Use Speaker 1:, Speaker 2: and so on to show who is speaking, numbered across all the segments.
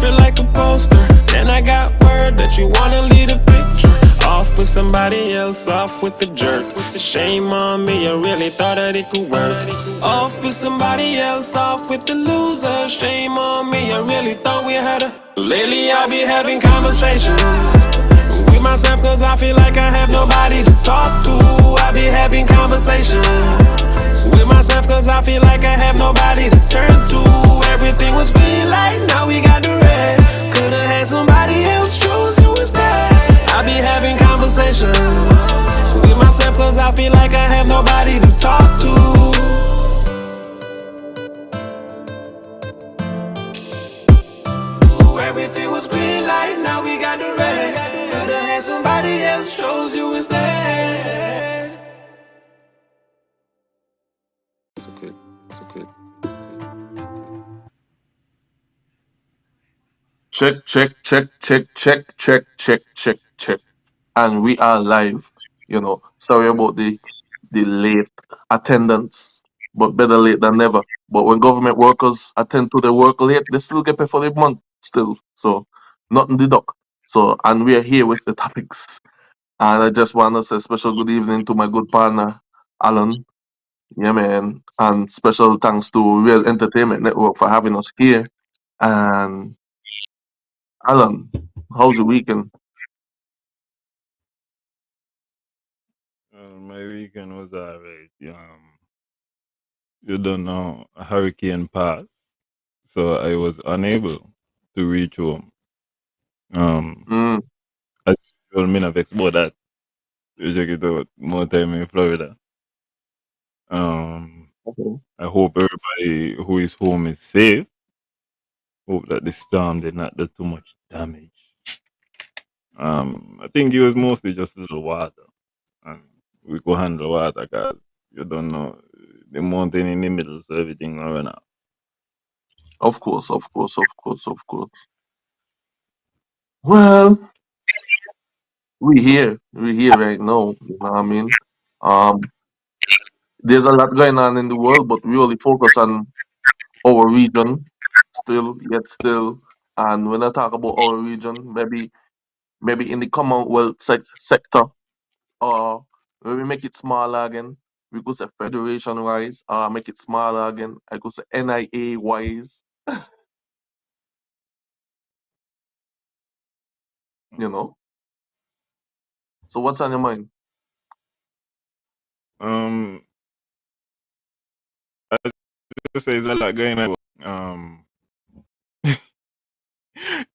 Speaker 1: perfect like a poster. Then I got word that you wanna leave a picture. Off with somebody else, off with the jerk. With the shame on me, I really thought that it could work. Off with somebody else, off with the loser. Shame on me, I really thought we had a. Lately I be having conversations with myself cause I feel like I have nobody to talk to. I be having conversations with myself cause I feel like I have nobody to turn to. Everything was green light, now we got the red. Could've had somebody else, chose you instead. I be having conversations with myself cause I feel like I have nobody to talk to. Everything was green light, now we got the red. Could've had somebody else, chose you instead.
Speaker 2: Okay, okay.
Speaker 3: Check, check, check, check, check, check, check, check, check. And we are live. Sorry about the late attendance, but better late than never. But when government workers attend to their work late, they still get paid for the month still. So nothing deduct. So and we are here with the topics. And I just want to say special good evening to my good partner, Alan. Yeah, man. And special thanks to Real Entertainment Network for having us here. And Alan, how's your weekend?
Speaker 4: My weekend was alright. You don't know, a hurricane passed, so I was unable to reach home. Um,
Speaker 3: Mm,
Speaker 4: as well, me not vex about that. You check it out. More time in Florida. Um,
Speaker 3: okay.
Speaker 4: I hope everybody who is home is safe. Hope that the storm did not do too much damage. I think it was mostly just a little water, and we could handle water because you don't know the mountain in the middle, so everything will run out.
Speaker 3: Of course, of course, of course, of course. Well, we here right now. You know what I mean? Um, there's a lot going on in the world, but we only focus on our region still, yet still. And when I talk about our region, maybe in the Commonwealth sector, or when we make it smaller again, we could say federation wise, make it smaller again. I could say NIA wise, you know. So what's on your mind?
Speaker 4: Um, as you say, there's a lot going on.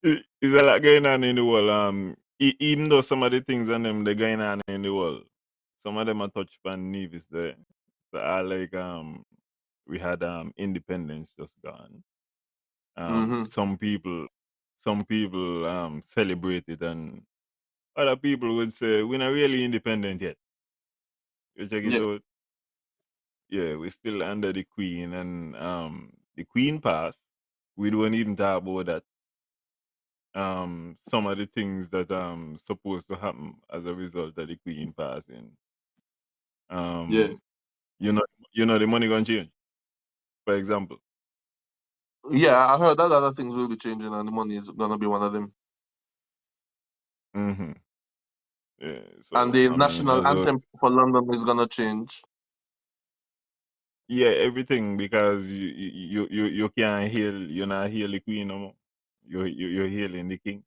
Speaker 4: There's a lot going on in the world. Even though some of the things and them they're going on in the world, some of them are touched upon Nevis there. So I like we had independence just gone.
Speaker 3: Mm-hmm.
Speaker 4: Some people celebrate it, and other people would say we're not really independent yet. You check it
Speaker 3: Yeah,
Speaker 4: out. Yeah, we're still under the Queen, and the Queen passed. We don't even talk about that. Some of the things that supposed to happen as a result of the Queen passing.
Speaker 3: yeah.
Speaker 4: Um, you know, you know the money gonna change. For example,
Speaker 3: Yeah, I heard that other things will be changing and the money is gonna be one of them.
Speaker 4: hmm yeah.
Speaker 3: And
Speaker 4: So
Speaker 3: the
Speaker 4: I mean,
Speaker 3: national anthem for London is gonna change.
Speaker 4: yeah, everything because you can't heal. You're not healing the Queen no more. You're healing the King.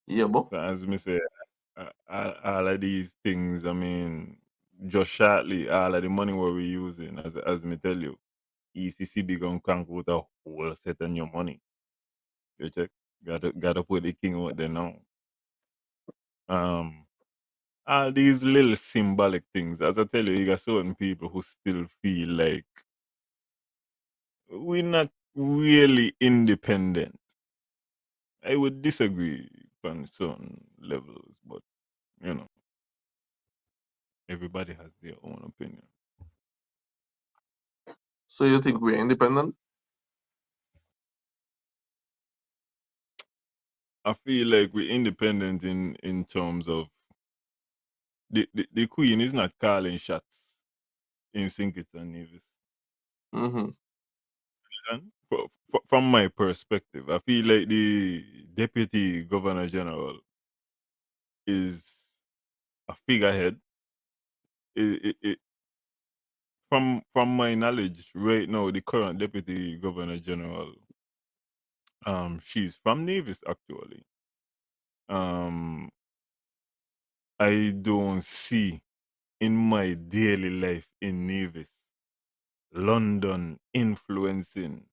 Speaker 3: Yeah, but
Speaker 4: So as me say, all of these things. I mean, just shortly, all of the money what we're using, as me tell you. ECCB gonna crank out a whole set of new money. You check. Gotta put the king out there now. Um all these little symbolic things. As I tell you, you got certain people who still feel like we're not really independent. I would disagree on certain levels, but you know, everybody has their own opinion.
Speaker 3: so you think we're independent?
Speaker 4: I feel like we're independent in terms of the queen is not calling shots in Sinkit and Nevis.
Speaker 3: Mm-hmm.
Speaker 4: understand? From my perspective, I feel like the Deputy Governor General is a figurehead. It, from my knowledge, right now, the current Deputy Governor General, she's from Nevis actually. Um, I don't see in my daily life in Nevis London influencing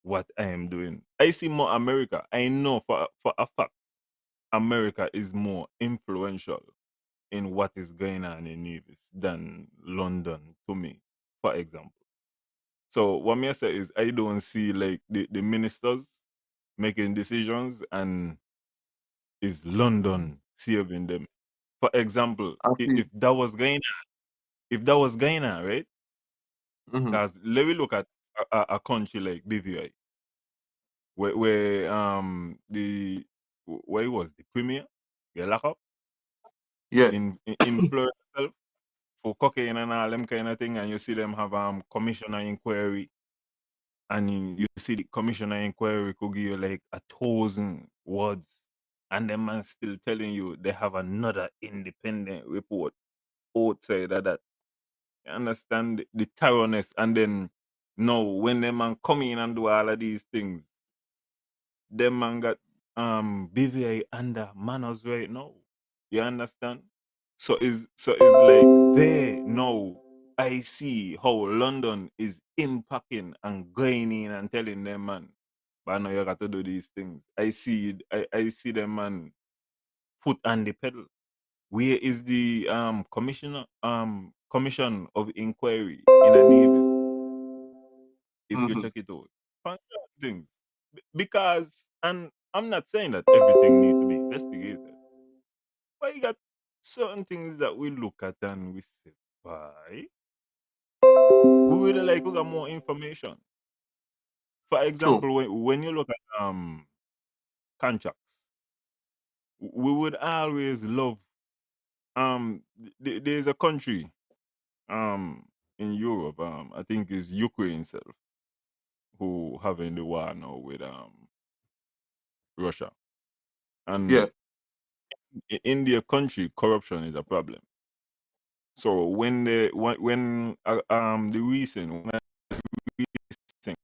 Speaker 4: what I am doing. I see more America. I know for a fact America is more influential in what is going on in Nevis than London to me, for example. So what me I say is I don't see like the ministers making decisions and is London saving them. For example,
Speaker 3: I feel.
Speaker 4: if that was going on, right?
Speaker 3: Mm-hmm.
Speaker 4: Because let me look at a country like BVI, where where was the premier get locked up
Speaker 3: Yeah.
Speaker 4: in Florida itself for cocaine and all them kind of thing, and you see them have commissioner inquiry, and you see the commissioner inquiry could give you like 1,000 words, and them man still telling you they have another independent report outside of that. You understand the thoroughness, and then no, when them man come in and do all of these things, them man got BVI under manners right now. You understand? So is like there now. I see how London is impacting and going in and telling them man, but now you got to do these things. I see them man foot on the pedal. Where is the commission of inquiry in a Nevis? If you
Speaker 3: Mm-hmm.
Speaker 4: check it out, on certain things. Because, and I'm not saying that everything needs to be investigated, but you got certain things that we look at and we say, why? We would like we got more information. For
Speaker 3: True.
Speaker 4: example, when you look at contracts, we would always love there's a country um in Europe, I think is Ukraine itself, who having the war now with Russia.
Speaker 3: Yeah.
Speaker 4: And in their country, corruption is a problem. So when the recent when recent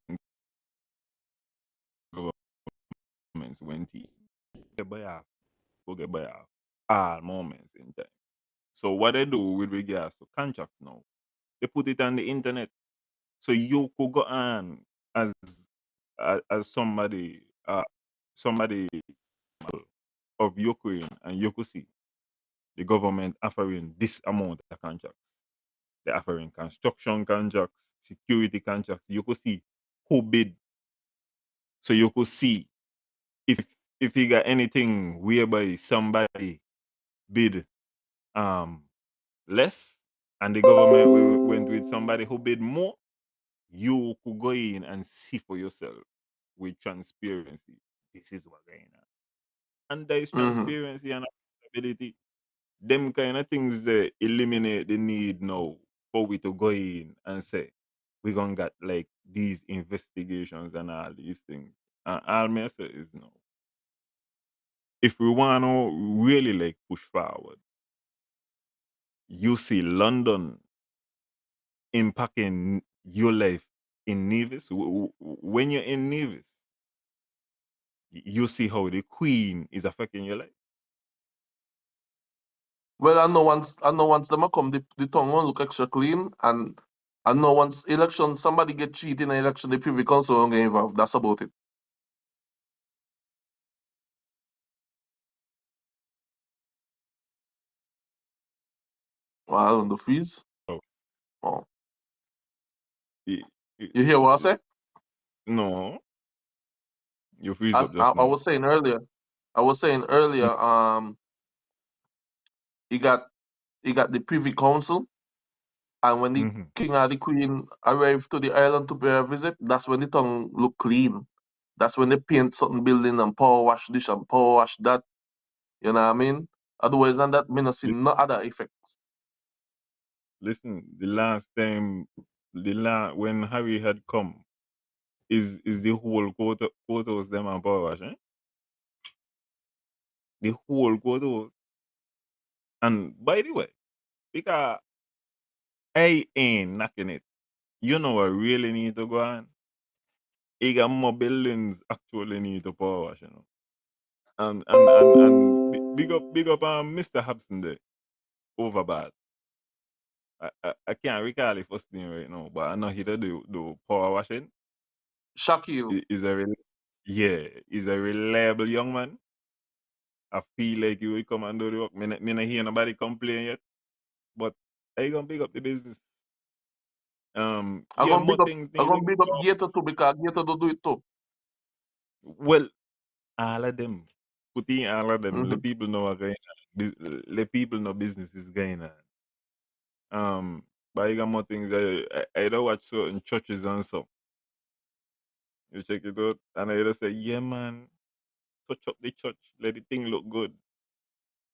Speaker 4: governments went in, get by half, go get by half, all moments in time. So what they do with regards to contracts now, they put it on the internet, so you could go on as as somebody of Ukraine, and you could see the government offering this amount of contracts. They're offering construction contracts, security contracts. You could see who bid, so you could see if if you got anything whereby somebody bid um less and the government went with somebody who bid more, you could go in and see for yourself with transparency. This is what's going on. And there is
Speaker 3: Mm-hmm.
Speaker 4: transparency and accountability. Them kind of things that eliminate the need now for we to go in and say we're gonna get like these investigations and all these things. And all me say is no. If we wanna really like push forward, you see London impacting your life in Nevis. When you're in Nevis, you see how the Queen is affecting your life.
Speaker 3: Well, I know once them a come, the tongue won't look extra clean, and I know once election somebody get cheated in an election, the Privy Council won't get involved. That's about it. Well, on the freeze.
Speaker 4: Oh,
Speaker 3: Oh,
Speaker 4: y- y-
Speaker 3: you hear what I say?
Speaker 4: no, you freeze up just
Speaker 3: I
Speaker 4: now.
Speaker 3: was saying earlier. I was saying earlier. You got the Privy Council, and when the
Speaker 4: Mm-hmm.
Speaker 3: king or the queen arrive to the island to pay a visit, that's when the tongue look clean. That's when they paint something building and power wash this and power wash that. You know what I mean? Otherwise than that, me not see no other effects.
Speaker 4: Listen, the last time, when Harry had come, is the whole courthouse them and power wash, eh? The whole courthouse. And by the way, because I ain't knocking it. You know what really need to go on? You got more buildings actually need to power wash, you know. And big up Mr. Hobson there over bad. I can't recall the first name right now, but I know he do power washing.
Speaker 3: Shaquille.
Speaker 4: Is a yeah, he's a reliable young man. I feel like he will come and do the work. Me not hear nobody complain yet, but I gonna big up the business.
Speaker 3: I'm
Speaker 4: Yeah,
Speaker 3: gonna
Speaker 4: more
Speaker 3: big up.
Speaker 4: things
Speaker 3: I'm
Speaker 4: need to
Speaker 3: gonna
Speaker 4: go
Speaker 3: big up
Speaker 4: up.
Speaker 3: Gator too because Gator do it too.
Speaker 4: Well, all of them, put in all of them.
Speaker 3: Hmm
Speaker 4: Let people know what going on. Let people know business is going on. But I got more things. I don't watch certain churches and so. You check it out, and I just say, yeah, man, touch up the church, let the thing look good.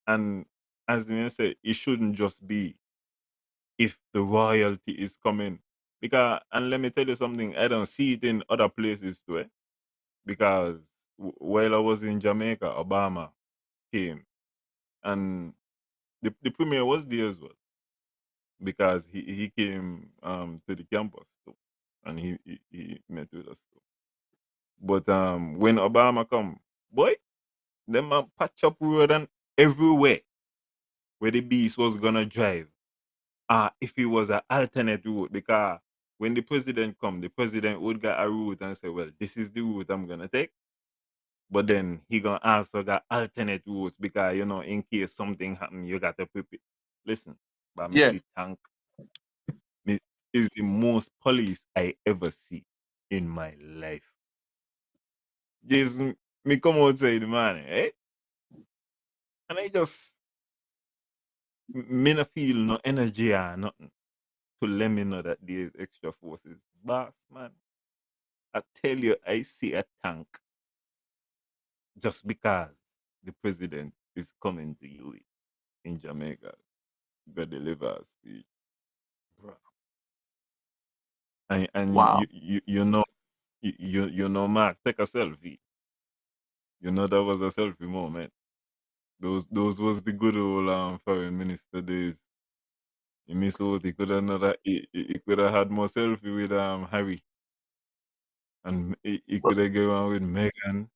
Speaker 4: And as me say, it shouldn't just be if the royalty is coming. Because, and let me tell you something, I don't see it in other places too. Because while I was in Jamaica, Obama came, and the premier was there as well. Because he came to the campus too, and he met with us too. But when Obama come, boy, them man patch up road and everywhere where the beast was gonna drive. If it was an alternate route, because when the president come, the president would get a route and say, well, this is the route I'm gonna take. But then he gonna also got alternate routes because you know, in case something happen, you got to prepare. Listen, but me
Speaker 3: Yeah,
Speaker 4: see tank me is the most police I ever see in my life. Jason, me come outside, man, eh? And I just me not feel no energy or nothing to let me know that there's extra forces. Boss, man, I tell you, I see a tank just because the president is coming to you in Jamaica to deliver a speech. Bruh. And
Speaker 3: wow.
Speaker 4: you know you know Mark, take a selfie. You know that was a selfie moment. Those was the good old foreign minister days. He miss out. He could have another. He could have had more selfie with Harry, and he
Speaker 3: But
Speaker 4: could have gone on with Megan.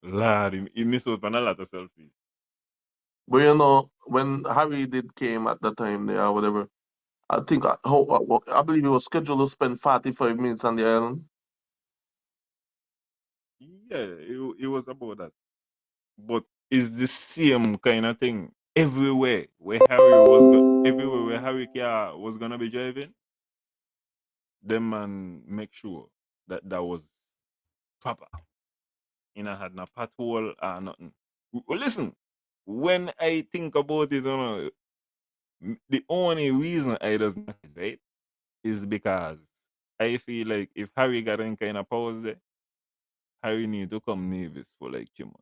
Speaker 4: Lord, he missed out on a lot of selfies.
Speaker 3: but you know when Harry did came at the time there or whatever, I think I believe he was scheduled to spend 45 minutes on the island.
Speaker 4: Yeah, it was about that. But it's the same kind of thing everywhere where everywhere where Harry car was gonna be driving. Them man make sure that that was proper. You know, had no pothole or nothing. Well, listen, when I think about it, you know, the only reason I does not right is because I feel like if Harry got any kind of pause there, Harry need to come Nevis for like 2 months.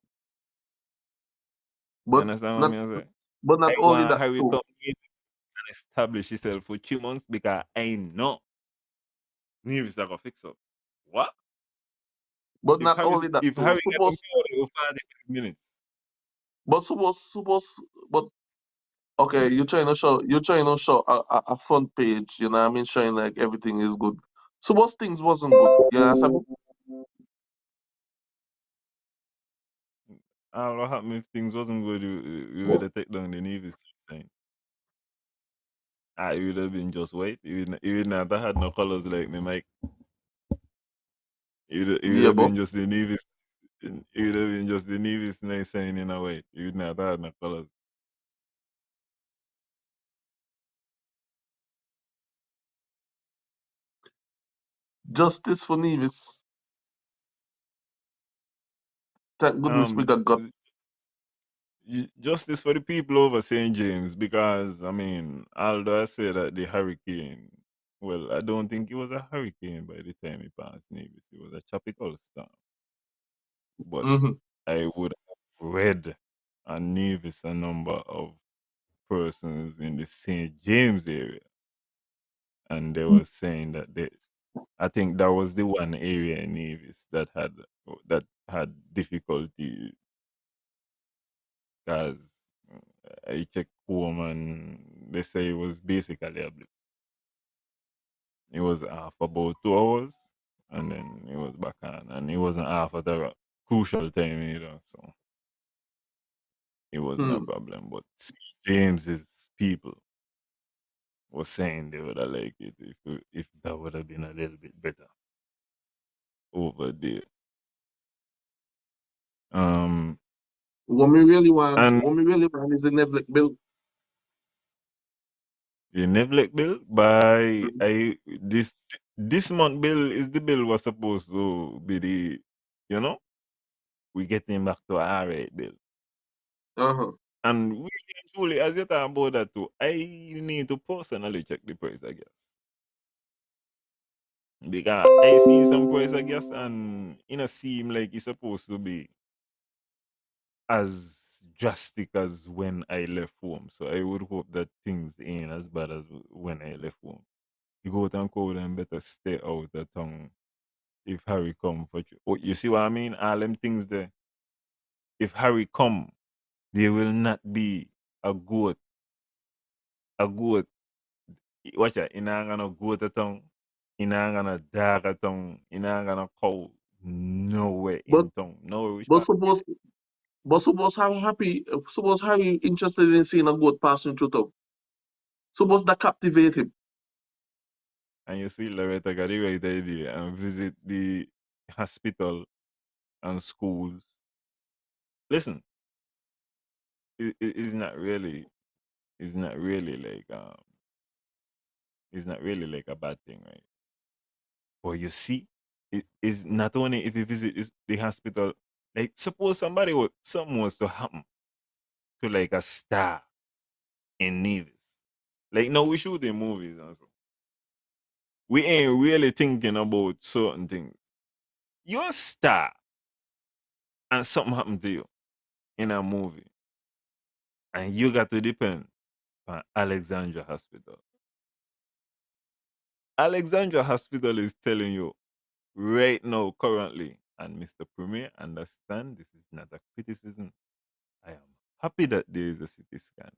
Speaker 4: You
Speaker 3: But
Speaker 4: understand what I
Speaker 3: not
Speaker 4: mean? I say?
Speaker 3: but
Speaker 4: I
Speaker 3: not only
Speaker 4: want
Speaker 3: that
Speaker 4: Harry
Speaker 3: too.
Speaker 4: come Nevis and establish himself for 2 months because I know Nevis are gonna fix up. What?
Speaker 3: But not only that
Speaker 4: If
Speaker 3: too.
Speaker 4: Harry got him for 40 minutes.
Speaker 3: Suppose but okay, you're trying to show a front page, you know what I mean, showing like everything is good. Suppose things wasn't good. You know what I mean?
Speaker 4: I don't know what happened if things wasn't good, you would have taken down the Nevis sign. It would have been just white. It would not have had no colors like me, Mike. It would
Speaker 3: Yeah,
Speaker 4: have
Speaker 3: but
Speaker 4: been just the Nevis. It would have been just the Nevis nice sign in a white. It would not have had no colors.
Speaker 3: justice for Nevis. Thank goodness we
Speaker 4: Um,
Speaker 3: got got.
Speaker 4: Justice for the people over St. James because I mean, although I say that the hurricane, well, I don't think it was a hurricane by the time it passed Nevis. It was a tropical storm. But
Speaker 3: Hmm
Speaker 4: I would have read on Nevis a number of persons in the St. James area, and they were saying that I think that was the one area in Nevis that had difficulty because I checked home and they say it was basically a blip. It was off about 2 hours and then it was back on, and it wasn't off at a crucial time either, so it wasn't a
Speaker 3: Hmm.
Speaker 4: problem. But James's people were saying they would have liked it if that would have been a little bit better over there. Um, and
Speaker 3: What me really want is the Netflix bill.
Speaker 4: the neglect bill by
Speaker 3: Mm-hmm.
Speaker 4: I this month bill is the bill was supposed to be the, you know, we getting back to our rate bill.
Speaker 3: Uh-huh.
Speaker 4: And really and truly, as you talk about that too, I need to personally check the price of gas. Because I see some price of gas and it don't seem like it's supposed to be as drastic as when I left home. So I would hope that things ain't as bad as when I left home. You go out and cold and better stay out of town if Harry come for you. Oh, you see what I mean? All them things there. If Harry come, there will not be a goat. A goat. Watch out. You not gonna goat a tongue. You not gonna dog a tongue. You not gonna cow nowhere
Speaker 3: But
Speaker 4: in town. Nowhere which
Speaker 3: but
Speaker 4: part.
Speaker 3: suppose suppose Harry interested in seeing a goat passing through town. Suppose that captivate him.
Speaker 4: And you see Loretta got the right idea and visit the hospital and schools. Listen, it's not really, it's not really like it's not really like a bad thing, right? But you see, it is not only if you visit the hospital, like suppose something was to happen to like a star in Nevis. Like no, we shoot in movies and so. We ain't really thinking about certain things. You're a star and something happened to you in a movie and you got to depend on Alexandra Hospital. Alexandra Hospital is telling you right now, currently, and Mr. Premier, understand this is not a criticism. I am happy that there is a CT scan,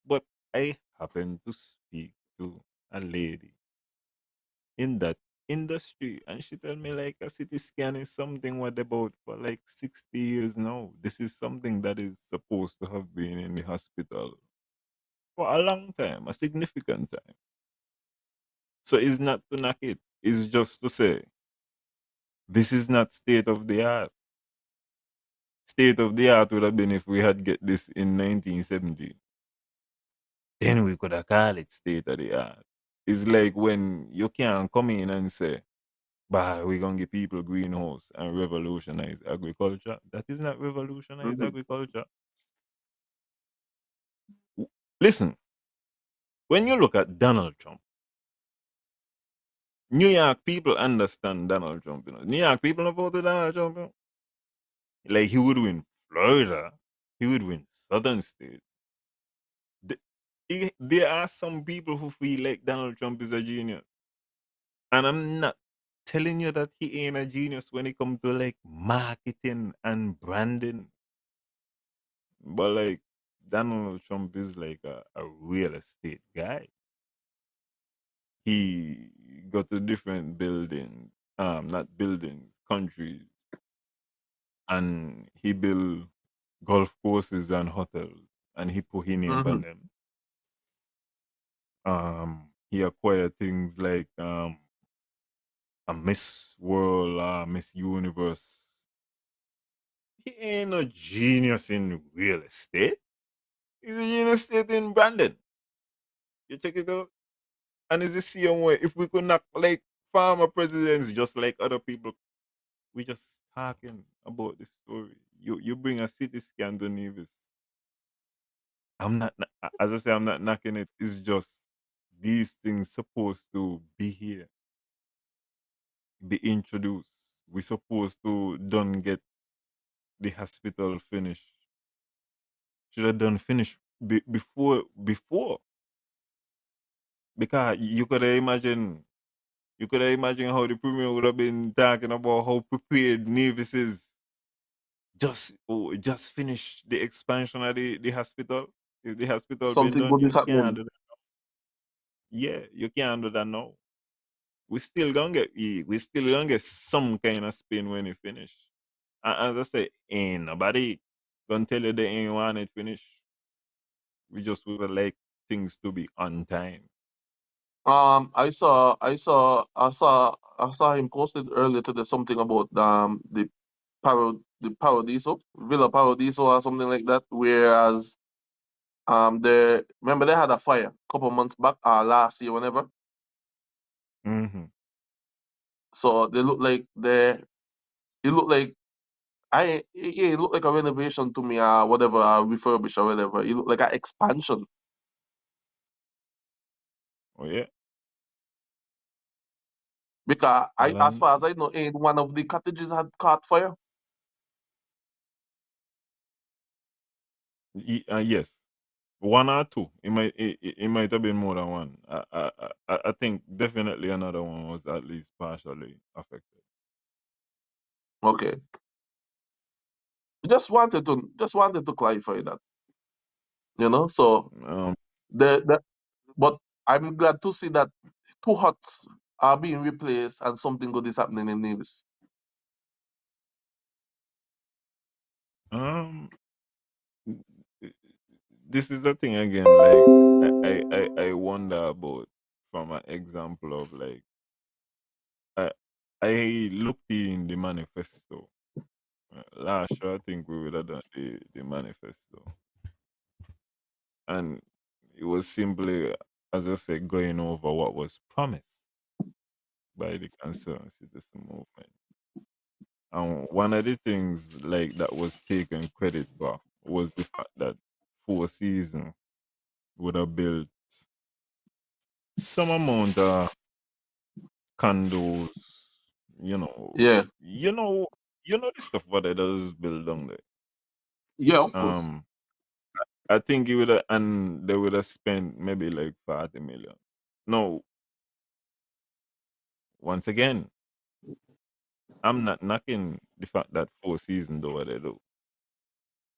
Speaker 4: but I happen to speak to a lady in that industry, and she told me like a CT scan is something what about for like 60 years now. This is something that is supposed to have been in the hospital for a long time, a significant time. So it's not to knock it. It's just to say this is not state of the art. State of the art would have been if we had get this in 1970. Then we could have called it state of the art. It's like when you can't come in and say, bah, we're gonna give people greenhouse and revolutionize agriculture. That is not revolutionize
Speaker 3: Mm-hmm.
Speaker 4: agriculture. Listen, when you look at Donald Trump, New York people understand Donald Trump. You know? New York people don't vote for Donald Trump. You know? Like he would win Florida, he would win southern states. There are some people who feel like Donald Trump is a genius. And I'm not telling you that he ain't a genius when it comes to like marketing and branding. But like Donald Trump is like a real estate guy. He got to different buildings, not buildings, countries, and he built golf courses and hotels, and he put his name
Speaker 3: Mm-hmm.
Speaker 4: on them. He acquired things like a Miss World, Miss Universe. He ain't no genius in real estate. He's a genius in branding. You check it out. And it's the same way. If we could not like farmer presidents just like other people, we just talking about the story. You bring a city scan to Nevis. As I say, I'm not knocking it. It's just these things supposed to be here, be introduced. We supposed to done get the hospital finished. Should have done finish before because you could imagine You could have imagined how the premier would have been talking about how prepared Nevis is. Just finish the expansion of the hospital. If the hospital been
Speaker 3: Something
Speaker 4: done,
Speaker 3: good
Speaker 4: you
Speaker 3: is
Speaker 4: can't
Speaker 3: happening.
Speaker 4: do that. Yeah, you can't do that now. We still gonna get some kind of spin when it finish. And as I say, ain't nobody gonna tell you they ain't want it finished. We just would like things to be on time.
Speaker 3: I saw him posted earlier today something about the Paradiso, Villa Paradiso or something like that. Whereas they remember they had a fire a couple months back, last year, whenever.
Speaker 4: Mm-hmm.
Speaker 3: So they look like it looked like yeah, it looked like a renovation to me, whatever, refurbish or whatever. It looked like an expansion
Speaker 4: Oh yeah.
Speaker 3: because
Speaker 4: Well,
Speaker 3: as far as I know, ain't one of the cottages had caught fire.
Speaker 4: yes, one or two. It might have been more than one. I think definitely another one was at least partially affected.
Speaker 3: Okay, just wanted to clarify that, you know. So
Speaker 4: Um,
Speaker 3: the but I'm glad to see that two huts are being replaced and something good is happening in Nevis.
Speaker 4: um, this is the thing again. Like I wonder about from an example of like I I looked in the manifesto. Last year, I think we would have done the manifesto, and it was simply, as I said, going over what was promised by the concerned citizen movement. And one of the things like that was taken credit for was the fact that Four Seasons would have built some amount of condos, you know,
Speaker 3: Yeah,
Speaker 4: you know, the stuff what they does build down there.
Speaker 3: yeah, of course.
Speaker 4: Um, I think it would have, and they would have spent maybe like 40 million. No, once again, I'm not knocking the fact that Four Seasons do what they do,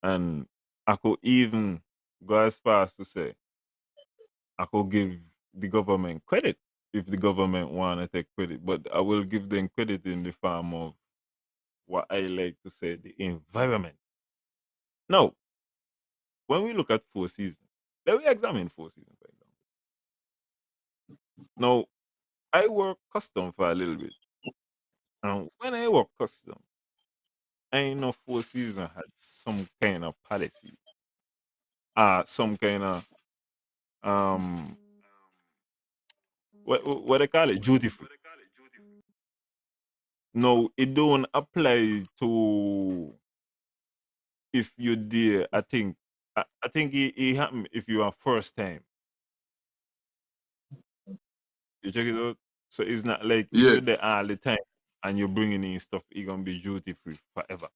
Speaker 4: and I could even go as far as to say I could give the government credit if the government want to take credit, but I will give them credit in the form of what I like to say the environment. Now, when we look at Four Seasons, let me examine Four Seasons, for example. Now, I work custom for a little bit, and when I work custom, I know Four Seasons had some kind of policy, some kind of um, what they call it, duty free. No, it don't apply to if you dare. I think it happen if you are first time. You check it out. So it's not like if
Speaker 3: Yeah,
Speaker 4: you're there all the time and you're bringing in stuff, it's gonna be duty free forever.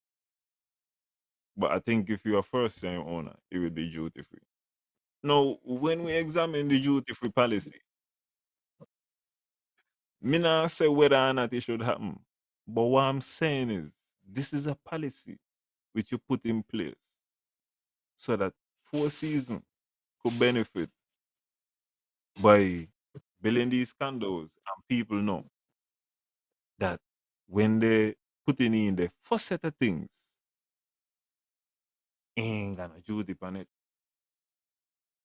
Speaker 4: But I think if you're a first time owner, it will be duty free. Now, when we examine the duty free policy, me not say whether or not it should happen. But what I'm saying is this is a policy which you put in place so that Four Seasons could benefit by building these condos and people know that when they putting in the first set of things, ain't gonna do the on it.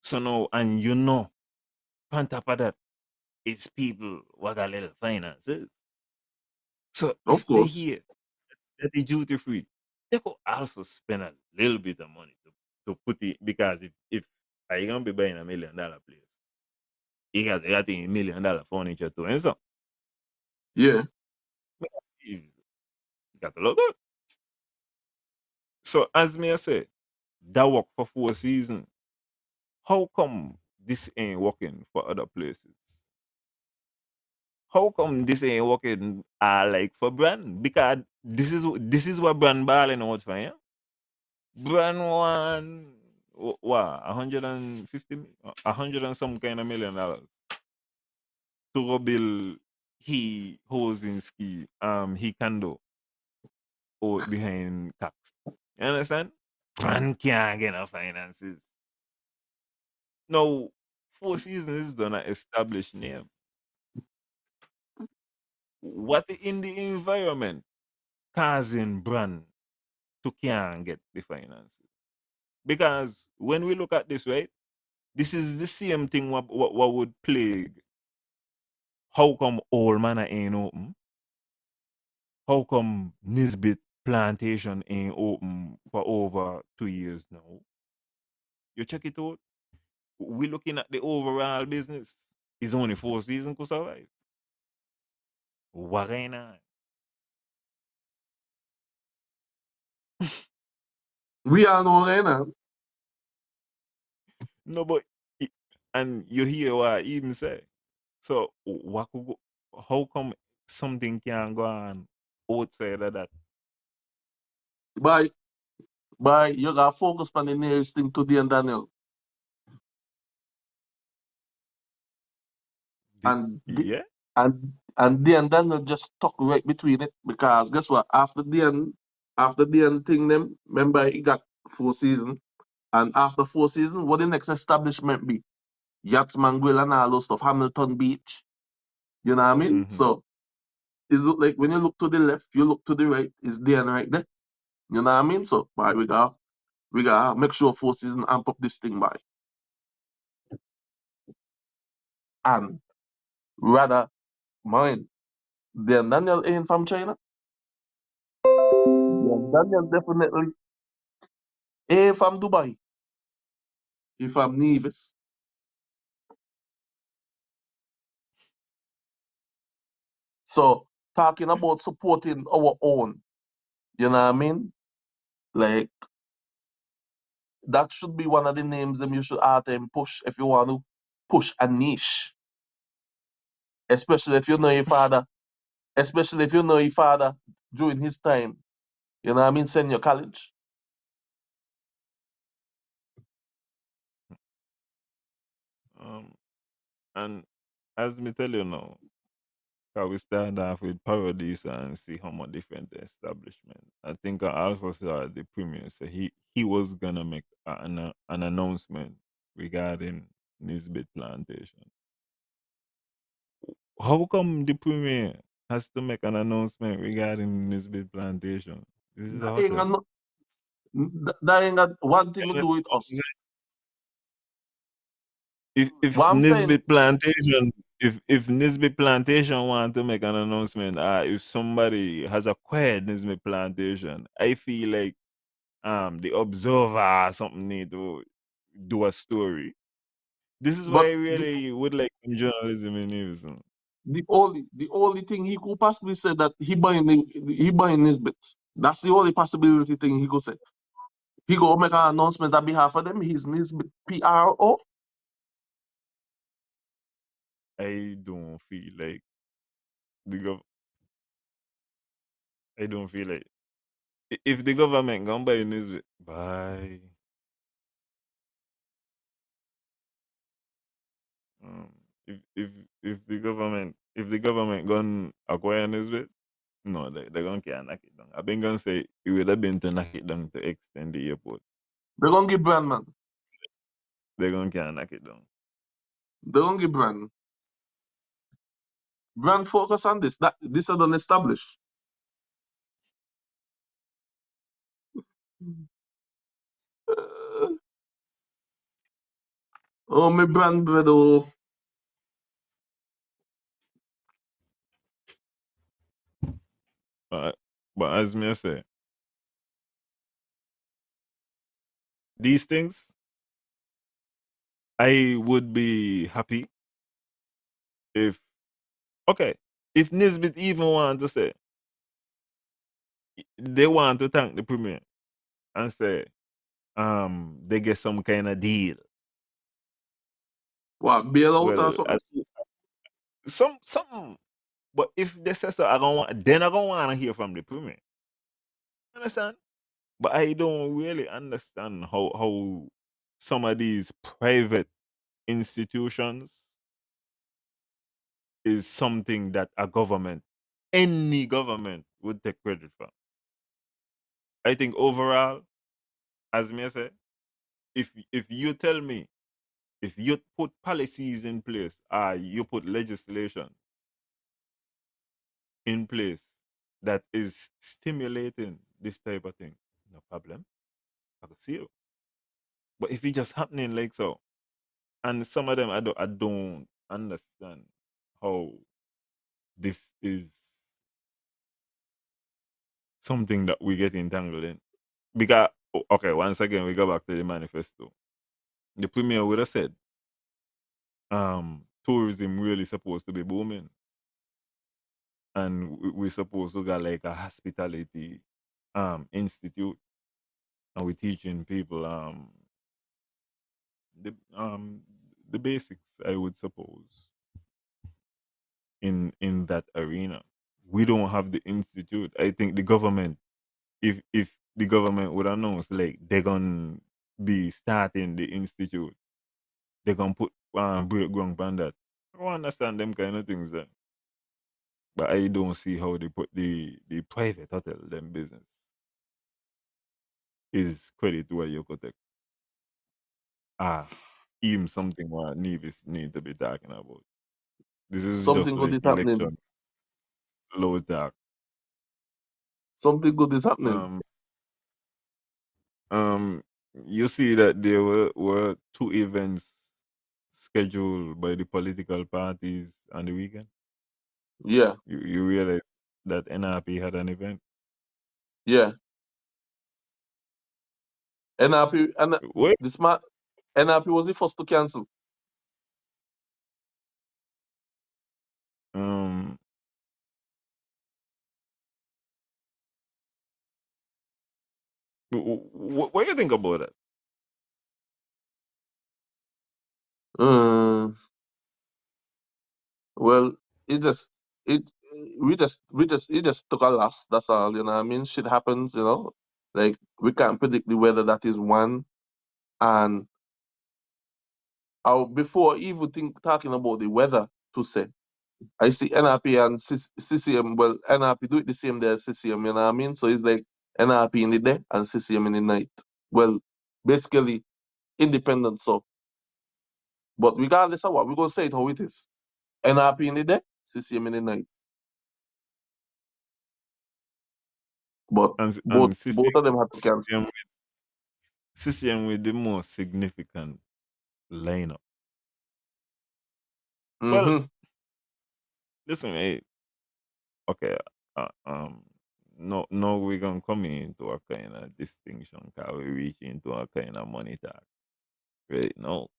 Speaker 4: So now, and on top of that, it's people what got little finances. So
Speaker 3: of
Speaker 4: if they
Speaker 3: course.
Speaker 4: hear that they duty free, they could also spend a little bit of money to put it because if are you gonna be buying $1 million place, you got $1 million furniture too, and so
Speaker 3: Yeah,
Speaker 4: you got to look good. So as me I say, that work for Four Seasons. How come this ain't working for other places? How come this ain't working like for brand? Because this is what brand balling out for, yeah? Brand one what 150 a hundred and some kind of $1 million to go build he Hosinski, he can do out behind Cox. You understand? Brand can't get no finances. Now, Four Seasons is done an established name. What in the environment causing brand to can't get the finances? Because when we look at this, right, this is the same thing what would plague. How come Old Manor ain't open? How come Nisbet Plantation ain't open for over 2 years now? You check it out. We looking at the overall business. It's only Four Seasons could survive. What ain't I?
Speaker 3: We are know right now.
Speaker 4: No, but and you hear what I even say. So what could go, how come something can go on outside of that?
Speaker 3: By you gotta focus on the nearest thing to the and Daniel. And the
Speaker 4: Yeah.
Speaker 3: and the and Daniel just stuck right between it because guess what? After the end thing them, remember he got 4 seasons. And after 4 seasons, what the next establishment be? Yachts Manguel and all those stuff, Hamilton Beach. You know what I mean?
Speaker 4: Mm-hmm.
Speaker 3: So it look like when you look to the left, you look to the right, it's there and right there. You know what I mean? So by we gotta make sure 4 seasons amp up this thing by. And rather mind, then Daniel ain't from China. Then Daniel definitely ain't from Dubai. He from Nevis. So talking about supporting our own, you know what I mean? Like that should be one of the names them you should out them push if you want to push a niche. Especially if you know your father, especially if you know your father during his time, you know what I mean, send your college.
Speaker 4: Um, and as me tell you now, can we start off with Paradise and see how much different the establishment. I think I also saw the premier say he was gonna make an announcement regarding Nisbet Plantation. How come the premier has to make an announcement regarding Nisbet Plantation? This is a
Speaker 3: That ain't
Speaker 4: hotel.
Speaker 3: got, no, that ain't got one
Speaker 4: You
Speaker 3: thing to do
Speaker 4: understand
Speaker 3: with
Speaker 4: what I'm
Speaker 3: us.
Speaker 4: saying? If
Speaker 3: What I'm saying,
Speaker 4: Nisbet Plantation if Nisbet Plantation want to make an announcement, if somebody has acquired Nisbet Plantation, I feel like the Observer or something need to do a story. This is why
Speaker 3: but
Speaker 4: I really would like some journalism in news.
Speaker 3: the only thing he could possibly say that he buying his bits. That's the only possibility thing he could say. He go make an announcement on behalf of them. He's his PRO.
Speaker 4: I don't feel like the gov. I don't feel like if the government gonna buy Nisbet, buy. Um, if the government gonna acquire Nisbet, no, they gonna can't knock it down. I've been gonna say it would have been to knock it down to extend the airport.
Speaker 3: They're gonna give brand man.
Speaker 4: They gonna can't knock it down.
Speaker 3: They're gonna give brand. Brand focus on this. That this is done established. Uh, oh, my brand brother. Oh.
Speaker 4: But as me I say, these things I would be happy if okay, if Nisbet even want to say they want to thank the premier and say they get some kind of deal.
Speaker 3: What, bailout or
Speaker 4: Well,
Speaker 3: something?
Speaker 4: as some but if they say so, I don't want to hear from the premier. Understand? But I don't really understand how some of these private institutions is something that a government, any government, would take credit for. I think overall, as me say, if you tell me, if you put policies in place, you put legislation in place that is stimulating this type of thing, no problem. I could see you. But if it's just happening like so, and some of them I don't understand how this is something that we get entangled in. Because okay, once again we go back to the manifesto. The premier would have said, tourism really supposed to be booming, and we're supposed to get like a hospitality institute, and we're teaching people the the basics, I would suppose, in that arena. We don't have the institute. I think the government, if the government would announce like they're gonna be starting the institute, they're gonna put break ground on that. I don't understand them kind of things then. But I don't see how they put the private hotel them business is credit where you could take. Ah, even something what Nevis need to be talking about. This is just
Speaker 3: Something good
Speaker 4: like
Speaker 3: is happening.
Speaker 4: election low talk.
Speaker 3: Something good is happening.
Speaker 4: Um um you see that there were two events scheduled by the political parties on the weekend.
Speaker 3: Yeah,
Speaker 4: You realize that NRP had an event?
Speaker 3: yeah. NRP and
Speaker 4: Wait,
Speaker 3: the smart NRP was the first to cancel.
Speaker 4: um what do you think about that?
Speaker 3: Mm, well, it just it we just it just took a loss. That's all. You know what I mean? Shit happens. You know, like we can't predict the weather. That is one. And before even think talking about the weather to say, I see NRP and CCM. Well, NRP do it the same day as CCM. You know what I mean? So it's like NRP in the day and CCM in the night. Well, basically independent. So, but regardless of what, we're gonna say it how it is. NRP in the day, CCM in the night. But both
Speaker 4: And
Speaker 3: both of them had to cancel.
Speaker 4: CCM, CCM with the most significant lineup. Well,
Speaker 3: Mm-hmm.
Speaker 4: listen, hey, okay, no, we're gonna come into a kind of distinction because we reach into a kind of money talk, right? No,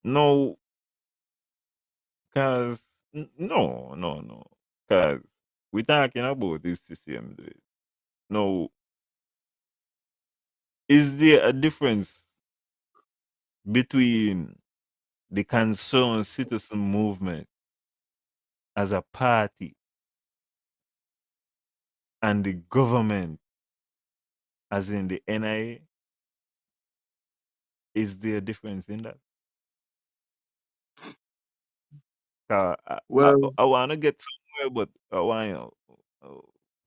Speaker 4: no, cause no, cause we're talking about this CCM. Dude. No, is there a difference between the concerned citizen movement as a party and the government, as in the NIA? Is there a difference in that?
Speaker 3: Well,
Speaker 4: I want to get somewhere, but I want to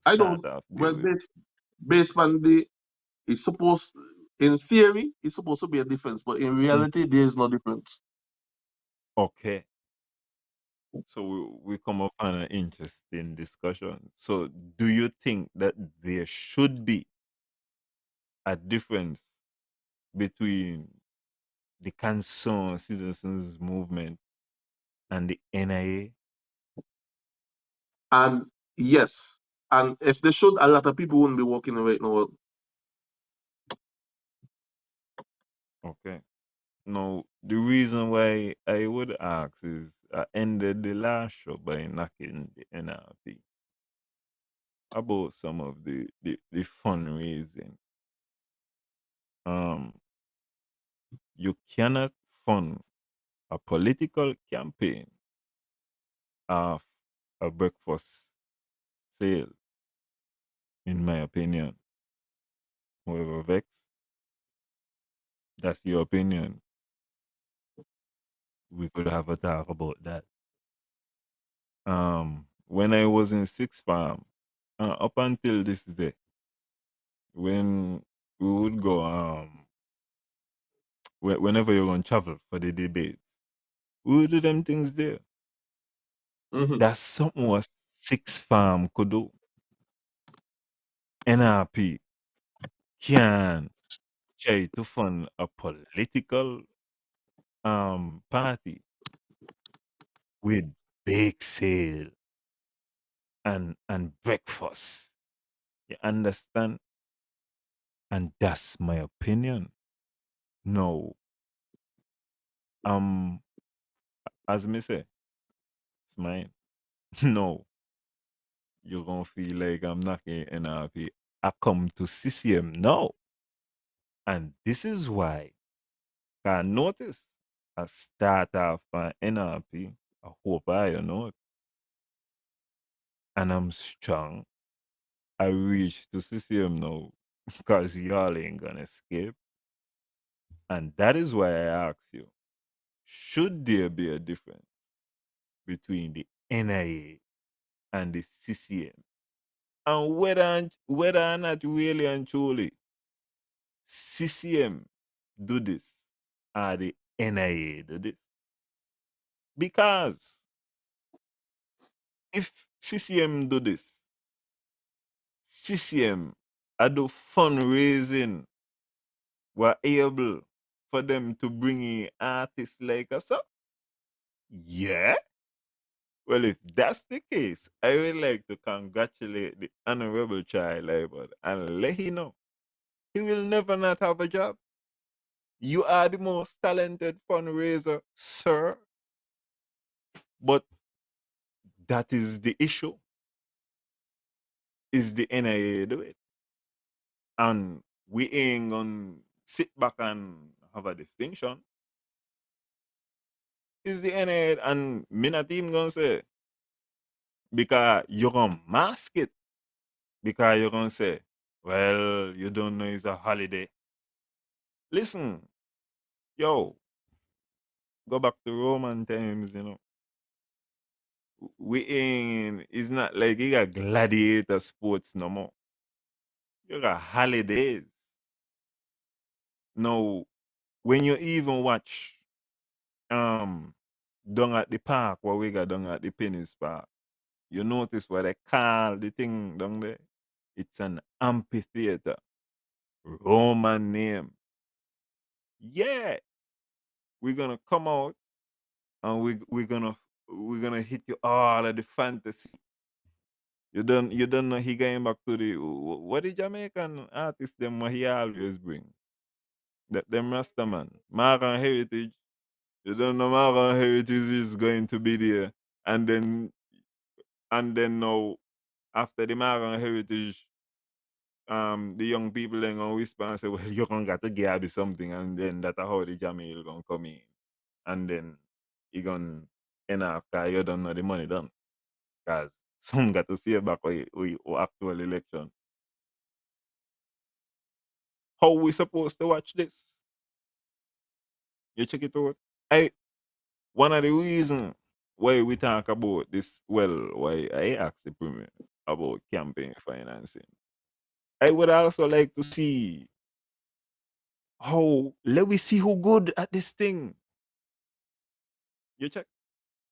Speaker 3: I
Speaker 4: start
Speaker 3: don't.
Speaker 4: off there
Speaker 3: Well,
Speaker 4: with
Speaker 3: based on the, it's supposed, in theory, it's supposed to be a difference, but in
Speaker 4: mm,
Speaker 3: reality, there is no difference.
Speaker 4: okay. So we come up on an interesting discussion. So, do you think that there should be a difference between the concerned citizens movement and the NIA?
Speaker 3: And yes, and if they should, a lot of people wouldn't be walking right now.
Speaker 4: Okay. Now, the reason why I would ask is I ended the last show by knocking the NRP about some of the fundraising. Um, you cannot fund a political campaign off a breakfast sale, in my opinion. However, Vex, that's your opinion. We could have a talk about that. when I was in sixth farm, up until this day, when we would go whenever you're going to travel for the debate, we would do them things there.
Speaker 3: Mm-hmm.
Speaker 4: That's something what sixth farm could do. NRP can try to fund a political party with bake sale and breakfast. You understand? And that's my opinion. No, um, as me say, it's mine. No, you're gonna feel like I'm knocking NRP. I come to CCM now, and this is why I notice I start off on NRP. I hope I know it, and I'm strong. I reach to CCM now because y'all ain't gonna escape, and that is why I ask you: should there be a difference between the NIA and the CCM? And whether or not really and truly CCM do this or the NIA do this. Because if CCM do this, CCM I do fundraising were able for them to bring in artists like us up. Yeah. Well, if that's the case, I would like to congratulate the honorable child labor and let him know he will never not have a job. You are the most talented fundraiser, sir. But that is the issue. Is the NIA do it? And we ain't gonna sit back and have a distinction. Is the NIA and me not even gonna say because you're gonna mask it. Because you're gonna say, well, you don't know it's a holiday. Listen, yo, go back to Roman times, you know. We ain't it's not like you got gladiator sports no more. You got holidays. Now, when you even watch um down at the park where we got down at the Penny's Park, you notice what they call the thing down there? It's an amphitheater. Roman name. Yeah, we're gonna come out and we're gonna hit you all of the fantasy. You don't know he going back to the what the Jamaican artist them what he always bring. That them Rastaman. Maran Heritage. You don't know Maran Heritage is going to be there. And then now after the Maran Heritage, the young people then gonna whisper and say, well, you're gonna got to give me something, and then that's how the Jamil gonna come in. And then he gonna end after you don't know the money done. Because some got to see back or actual election. How we supposed to watch this? You check it out. I One of the reasons why we talk about this, well, why I asked the premier about campaign financing. I would also like to see how let we see who good at this thing. You check.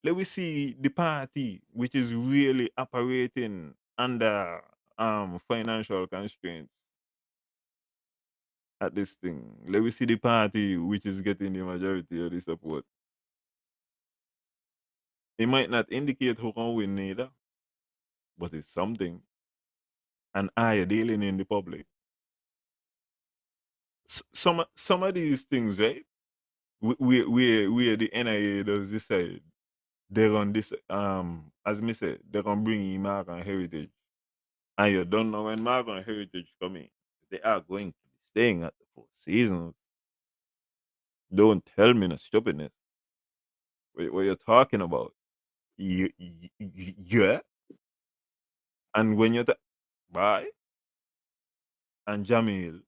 Speaker 4: Let we see the party which is really operating under financial constraints at this thing. Let me see the party which is getting the majority of the support. It might not indicate who can win neither, but it's something. And I are dealing in the public. Some of these things, right? We the NIA does decide they're on this as me said, they're gonna bring in Mark and Heritage. And you don't know when Mark and Heritage come in. They are going to be staying at the Four Seasons. Don't tell me no stupidness. What you're talking about? Yeah. And when you're bye and Jamil,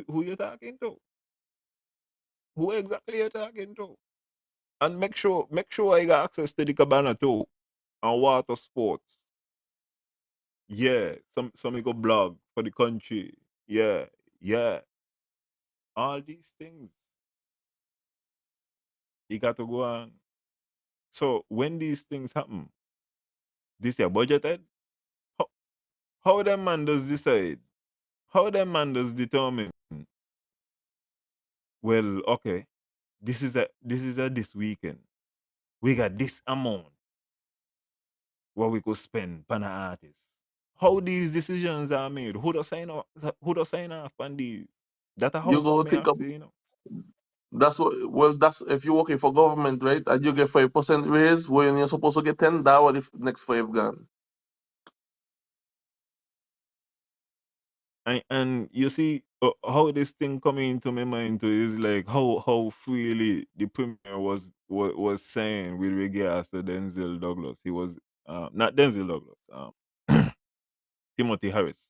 Speaker 4: who you talking to? Who exactly you talking to? And make sure I got access to the cabana too. and water sports. Yeah, some go blog for the country. Yeah, yeah. All these things you got to go on. So when these things happen, this year budgeted. How, how them man does decide? How them man does determine? Well, okay, this is a this weekend. We got this amount what we could spend on an artist. How these decisions are made? Who does sign off? Who does sign off on these? That a
Speaker 3: You
Speaker 4: how
Speaker 3: go
Speaker 4: come me
Speaker 3: think
Speaker 4: ask
Speaker 3: of
Speaker 4: you, you know?
Speaker 3: that's what. Well, that's if you're working for government, right? And you get 5% raise when you're supposed to get 10. That what if next 5 gone?
Speaker 4: And you see how this thing coming into my mind too is like how freely the premier was saying with regards to Denzel Douglas. He was not Denzel Douglas, Timothy Harris.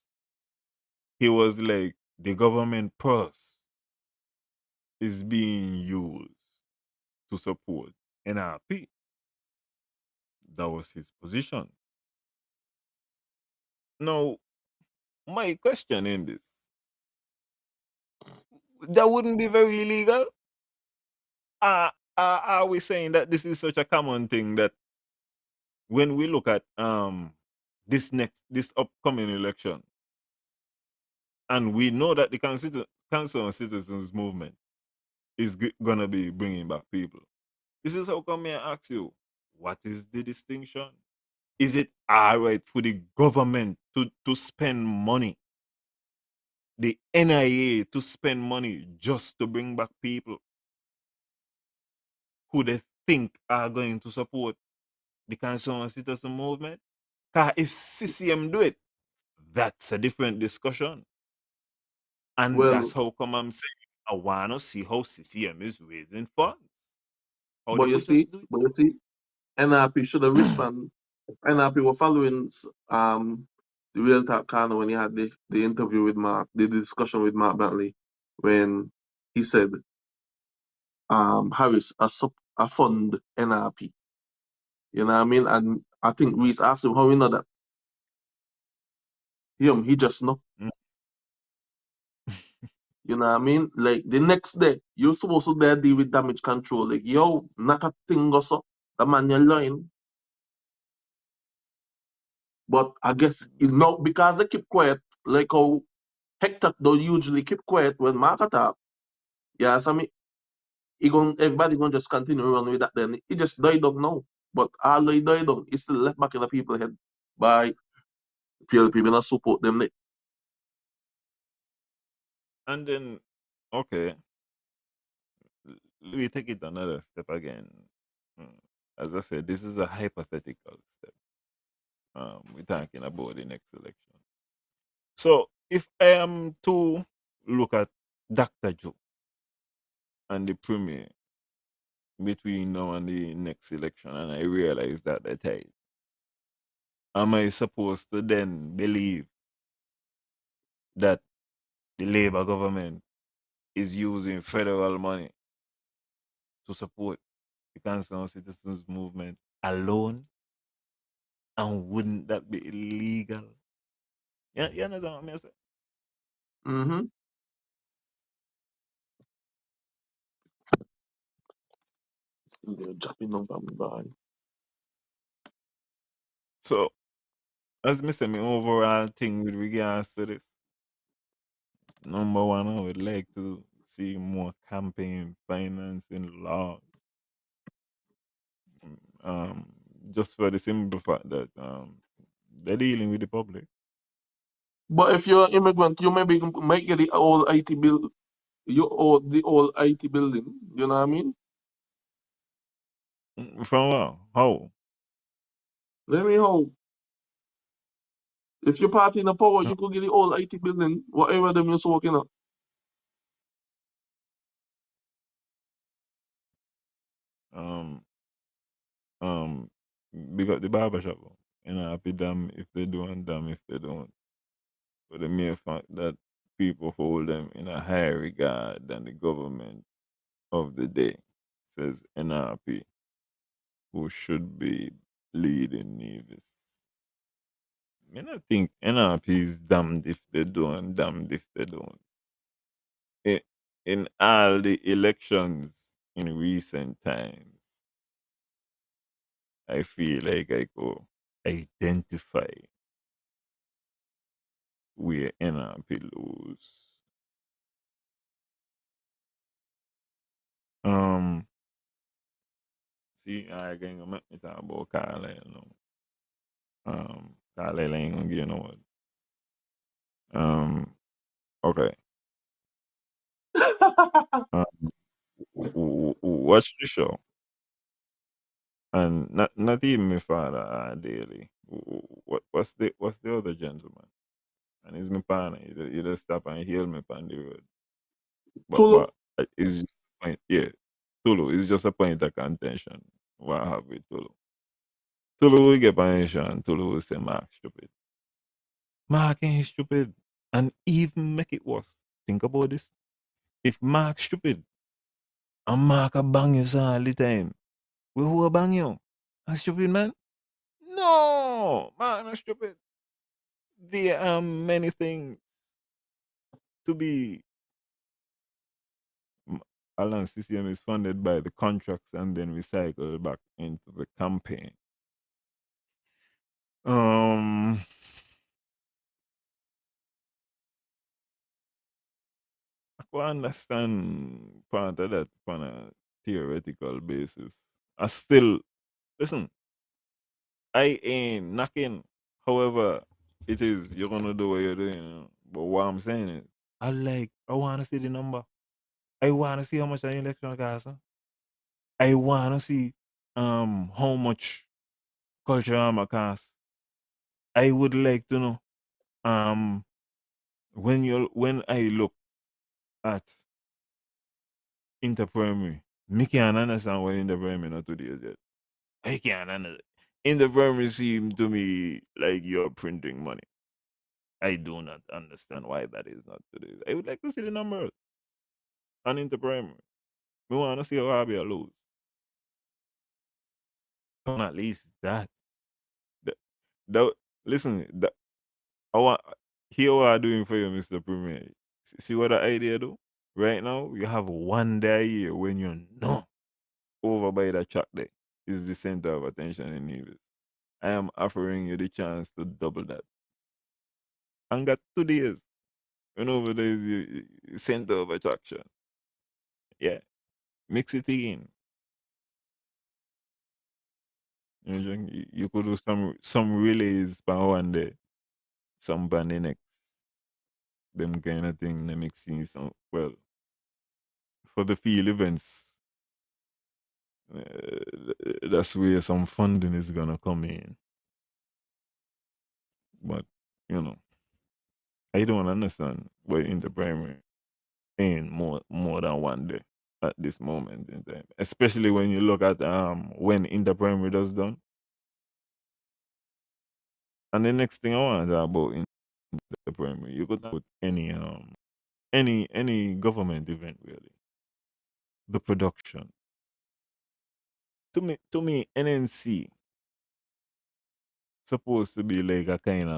Speaker 4: He was like the government purse is being used to support NRP. That was his position. Now, my question in this, that wouldn't be very illegal. Are we saying that this is such a common thing that when we look at this upcoming election, and we know that the concerned citizens movement is gonna be bringing back people, this is how come I ask you, what is the distinction? Is it all right for the government to spend money, the NIA to spend money just to bring back people who they think are going to support the concerned citizen movement? Because if CCM do it, that's a different discussion. And that's
Speaker 3: Well,
Speaker 4: how come I'm saying I want to see how CCM is raising funds. How they
Speaker 3: but you
Speaker 4: could
Speaker 3: see,
Speaker 4: just do it
Speaker 3: but
Speaker 4: so.
Speaker 3: you see, NRP should have responded. NRP were following the real talk kind when he had the interview with Mark, the discussion with Mark Bentley, when he said Harris a fund NRP. You know what I mean? And I think Reese asked him how we know that. He just know.
Speaker 4: Mm.
Speaker 3: You know what I mean? Like the next day, you're supposed to there deal with damage control. Like, yo, not a thing or so. The man you're lying. But I guess you know because they keep quiet, like how Hector don't usually keep quiet when Mark attack. Yeah, so me everybody gonna just continue run with that then. He just died up now. But all he died up, he still left back in the people's head by PLP not support them.
Speaker 4: And then, okay, we take it another step again. Mm. As I said, this is a hypothetical step. We're talking about the next election. So if I am to look at Dr. Joe and the premier between now and the next election, and I realize that they're tied, am I supposed to then believe that the Labour government is using federal money to support the concerned citizens movement alone? And wouldn't that be illegal? Yeah, you understand what I'm saying?
Speaker 3: Mm-hmm. They're jumping on me by.
Speaker 4: So, as me say, my overall thing with regards to this, number one, I would like to see more campaign financing laws. Um, just for the simple fact that they're dealing with the public.
Speaker 3: But if you're an immigrant, you maybe might get the old IT bill, you owe the old IT building. You know what I mean?
Speaker 4: From how?
Speaker 3: Let me know. If you're party in the power, you could get the old IT building, whatever them you're working on.
Speaker 4: Um, um, big up the barber shop. You know, happy damn if they do and damn if they don't. But the mere fact that people hold them in a higher regard than the government of the day, says NRP, who should be leading navies. I don't think NRP is damned if they do and damned if they don't. In, in all the elections in recent times, I feel like I could identify where NRP lose. Um, see, I ain't gonna make me talk about Carlisle now. Carlisle ain't gonna get no one. Okay. Um, watch the show, and not even my father daily. What's the other gentleman? And he's my partner. He just stop and hail me on the road.
Speaker 3: Tulu.
Speaker 4: But it's just a point, yeah. Tulu is just a point of contention. What I have with Tulu. Tulu will get on issue and Tulu will say Mark stupid. Mark ain't stupid. And even make it worse. Think about this. If Mark stupid and Mark a bang you so all the time, we who a bang you? A stupid man? No, Mark not stupid. There are many things to be. Alan CCM is funded by the contracts and then recycled back into the campaign. Um, I can understand part of that on a theoretical basis. I still listen. I ain't knocking. However, it is you're gonna do what you're doing. But what I'm saying is, I want to see the number. I want to see how much an election costs. Huh? I want to see how much culture armor costs. I would like to know um when I look at interprimary, me can't understand what interprimary not 2 days yet. I can't understand. Interprimary seem to me like you're printing money. I do not understand why that is not 2 days. I would like to see the numbers on interprimary. We want to see how Abia lose. But at least that. The, listen, I want hear what I'm doing for you, Mr. Premier. See what the idea do? Right now, you have one day a year when you know over by the track there is the center of attention in Nevis. I am offering you the chance to double that. And got 2 days when over there is the center of attraction. Yeah. Mix it in. You could do some relays per one day, some by the next. Them kind of thing, they mixing some well for the field events. That's where some funding is gonna come in. But you know, I don't understand why in the primary ain't more than one day at this moment in time. Especially when you look at when in the primary does done. And the next thing I want to talk about in the primary, you could put any government event really. The production. To me, NNC supposed to be like a kind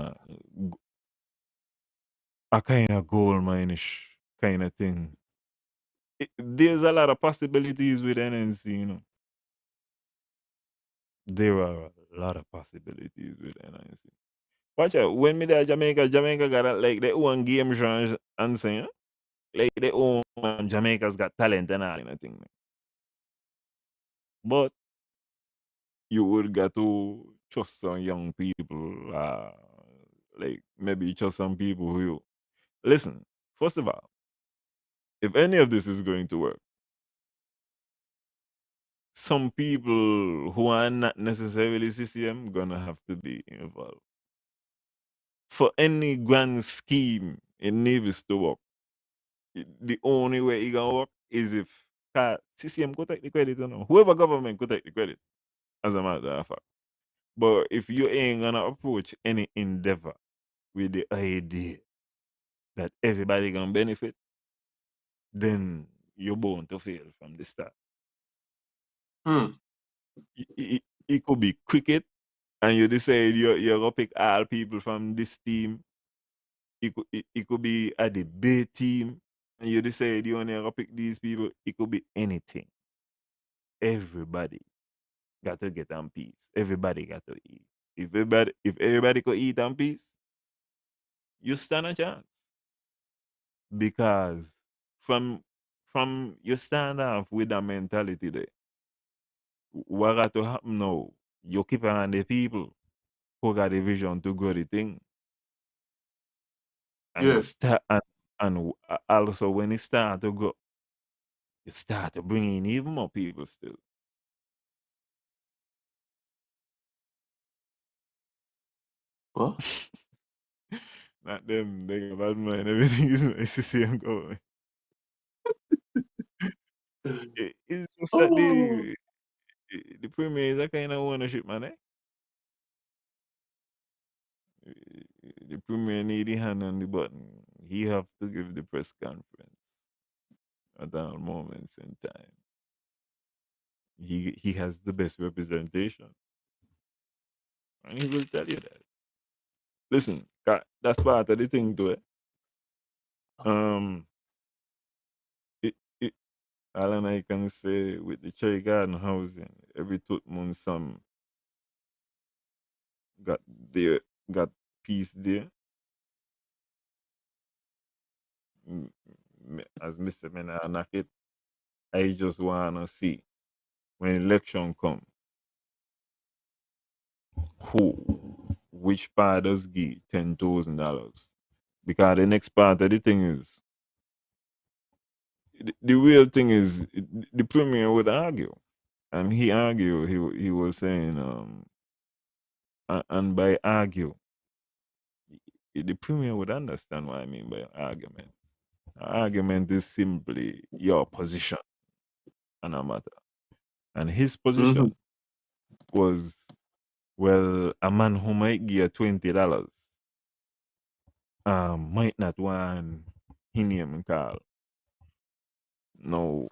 Speaker 4: of gold mine-ish kind of thing. There's a lot of possibilities with NNC, you know. There are a lot of possibilities with NNC. Watch out, when me there Jamaica got like their own game show and saying, like their own Jamaica's got talent and all kind of thing. But you would get to trust some young people, like maybe trust some people who listen. First of all, if any of this is going to work, some people who are not necessarily CCM gonna have to be involved. For any grand scheme in Nevis to work, the only way it gonna work is if CCM could take the credit, you know. Whoever government could take the credit, as a matter of fact. But if you ain't gonna approach any endeavor with the idea that everybody gonna benefit, then you're bound to fail from the start.
Speaker 3: Hmm.
Speaker 4: It could be cricket, and you decide you're gonna pick all people from this team. It could be a debate team, and you decide you only gonna pick these people. It could be anything. Everybody got to get on peace. Everybody got to eat. If everybody could eat on peace, you stand a chance. Because from from you stand off with that mentality there, what got to happen now? You keep on the people who got a vision to grow the thing, and
Speaker 3: Yeah.
Speaker 4: start and also when it start to go, you start to bring in even more people still.
Speaker 3: What?
Speaker 4: Not them, they got bad mind. Everything is nice to see them going. It's just that
Speaker 3: Oh.
Speaker 4: the premier is a kind of ownership, man. The premier need the hand on the button. He have to give the press conference at all moments in time. He has the best representation, and he will tell you that. Listen, that's part of the thing to it. Um, it, it all and I can say with the Cherry Garden housing, every 2 months some got there got peace there. As Mr. Mena knock it, I just wanna see when election come, which part does give $10,000? Because the next part of the thing is the real thing is the premier would argue, and he argue he was saying and by argue the premier would understand what I mean by argument. Argument is simply your position on a matter, and his
Speaker 3: Mm-hmm.
Speaker 4: position was, well, a man who might give you $20 might not want his name call. No,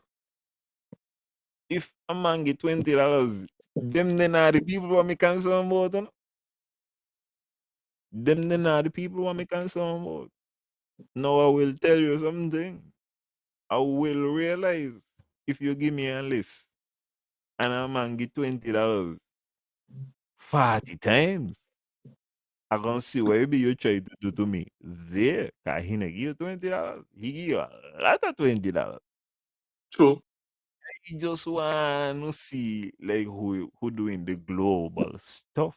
Speaker 4: if a man get $20, them then are the people what me concerned about. You know? Them then are the people what me concerned about. Now I will tell you something. I will realize if you give me a list and a man get $20 40 times, I gonna see what you try to do to me. There, cause he not give you $20. He give you a lot of $20.
Speaker 3: True.
Speaker 4: He just want to see like who doing the global stuff.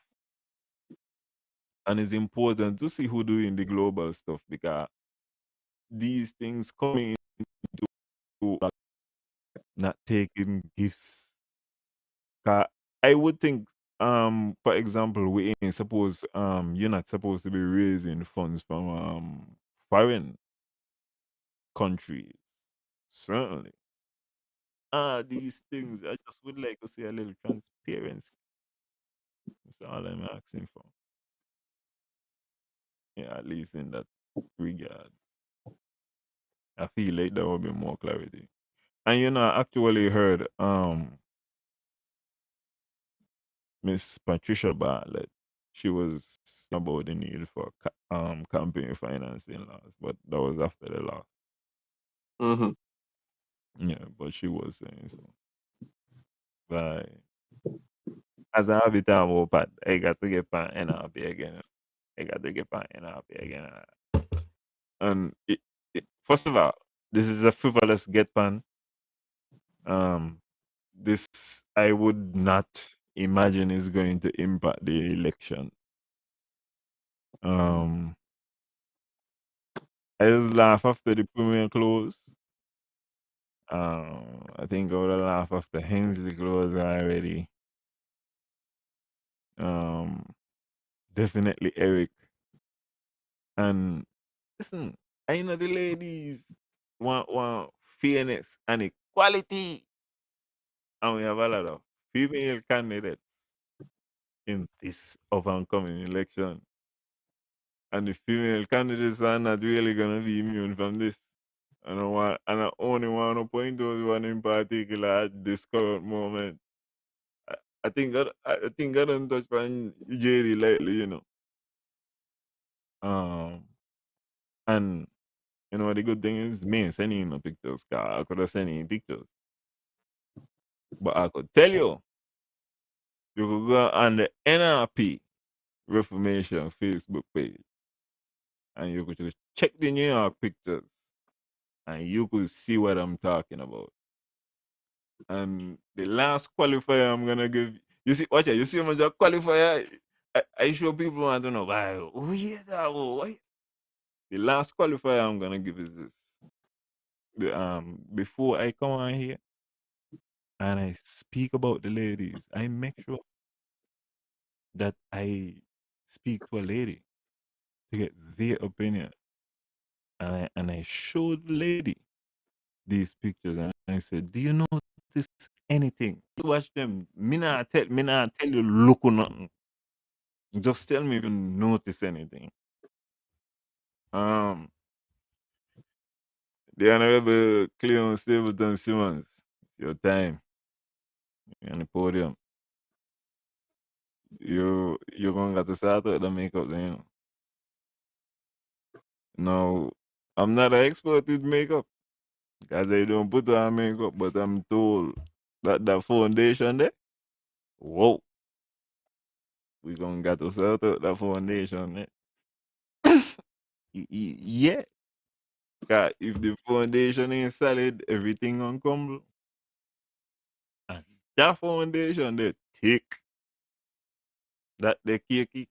Speaker 4: And it's important to see who doing the global stuff because these things coming to not taking gifts. 'Cause I would think, for example, we ain't supposed you're not supposed to be raising funds from foreign countries. Certainly. These things I just would like to see a little transparency. That's all I'm asking for. Yeah, at least in that regard. I feel like there will be more clarity. And I actually heard Miss Patricia Bartlett. She was about the need for campaign financing laws, but that was after the law.
Speaker 3: Mm-hmm.
Speaker 4: Yeah, but she was saying so. Like, as I have it time open, I got to get pan NRP again. I got to get pan NRP again. And first of all, this is a frivolous get pan. Um, this I would not imagine is going to impact the election. Um, I just laugh after the premier close. I think I would have laugh after Hensley close already. Um, definitely Eric. And listen, I know the ladies want fairness and equality, and we have a lot of female candidates in this up and coming election. And the female candidates are not really gonna be immune from this. I only want to point out one in particular at this current moment. I don't touch on JD lately, you know. And you know what the good thing is, me ain't sending him no pictures. 'Cause I could have sent him pictures, but I could tell you, you could go on the NRP Reformation Facebook page, and you could just check the New York pictures, and you could see what I'm talking about. And the last qualifier I'm gonna give you see, watch it, you see how much qualifier I show people want to know why. Oh yeah, that why? The last qualifier I'm gonna give is this. Before I come on here and I speak about the ladies, I make sure that I speak to a lady to get their opinion. And I showed the lady these pictures and I said, do you notice anything? You watch them. Me not tell you look or nothing. Just tell me if you notice anything. Um, the Honorable Cleon Stapleton Simmons, your time on the podium. You're gonna to start with the makeup then. You know. Now, I'm not an expert in makeup because I don't put on makeup, but I'm told that that foundation there, whoa, we gonna get to sort out that foundation there. Yeah, 'cause if the foundation ain't solid, everything gonna crumble. And that foundation they thick, that they cakey.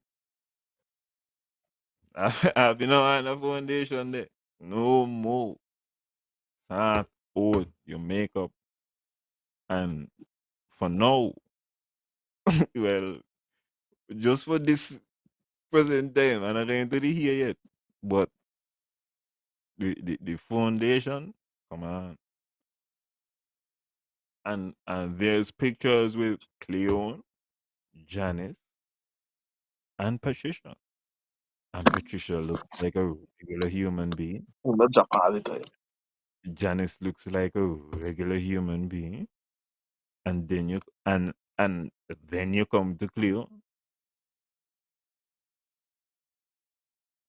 Speaker 4: I've been on the foundation there. No more. Start out your makeup. And for now, well, just for this present time, I'm not going to the here yet. But the foundation, come on. And there's pictures with Cleon, Janice, and Patricia. And Patricia looks like a regular human being.
Speaker 3: Not Japan time.
Speaker 4: Janice looks like a regular human being. And then you come to Cleo.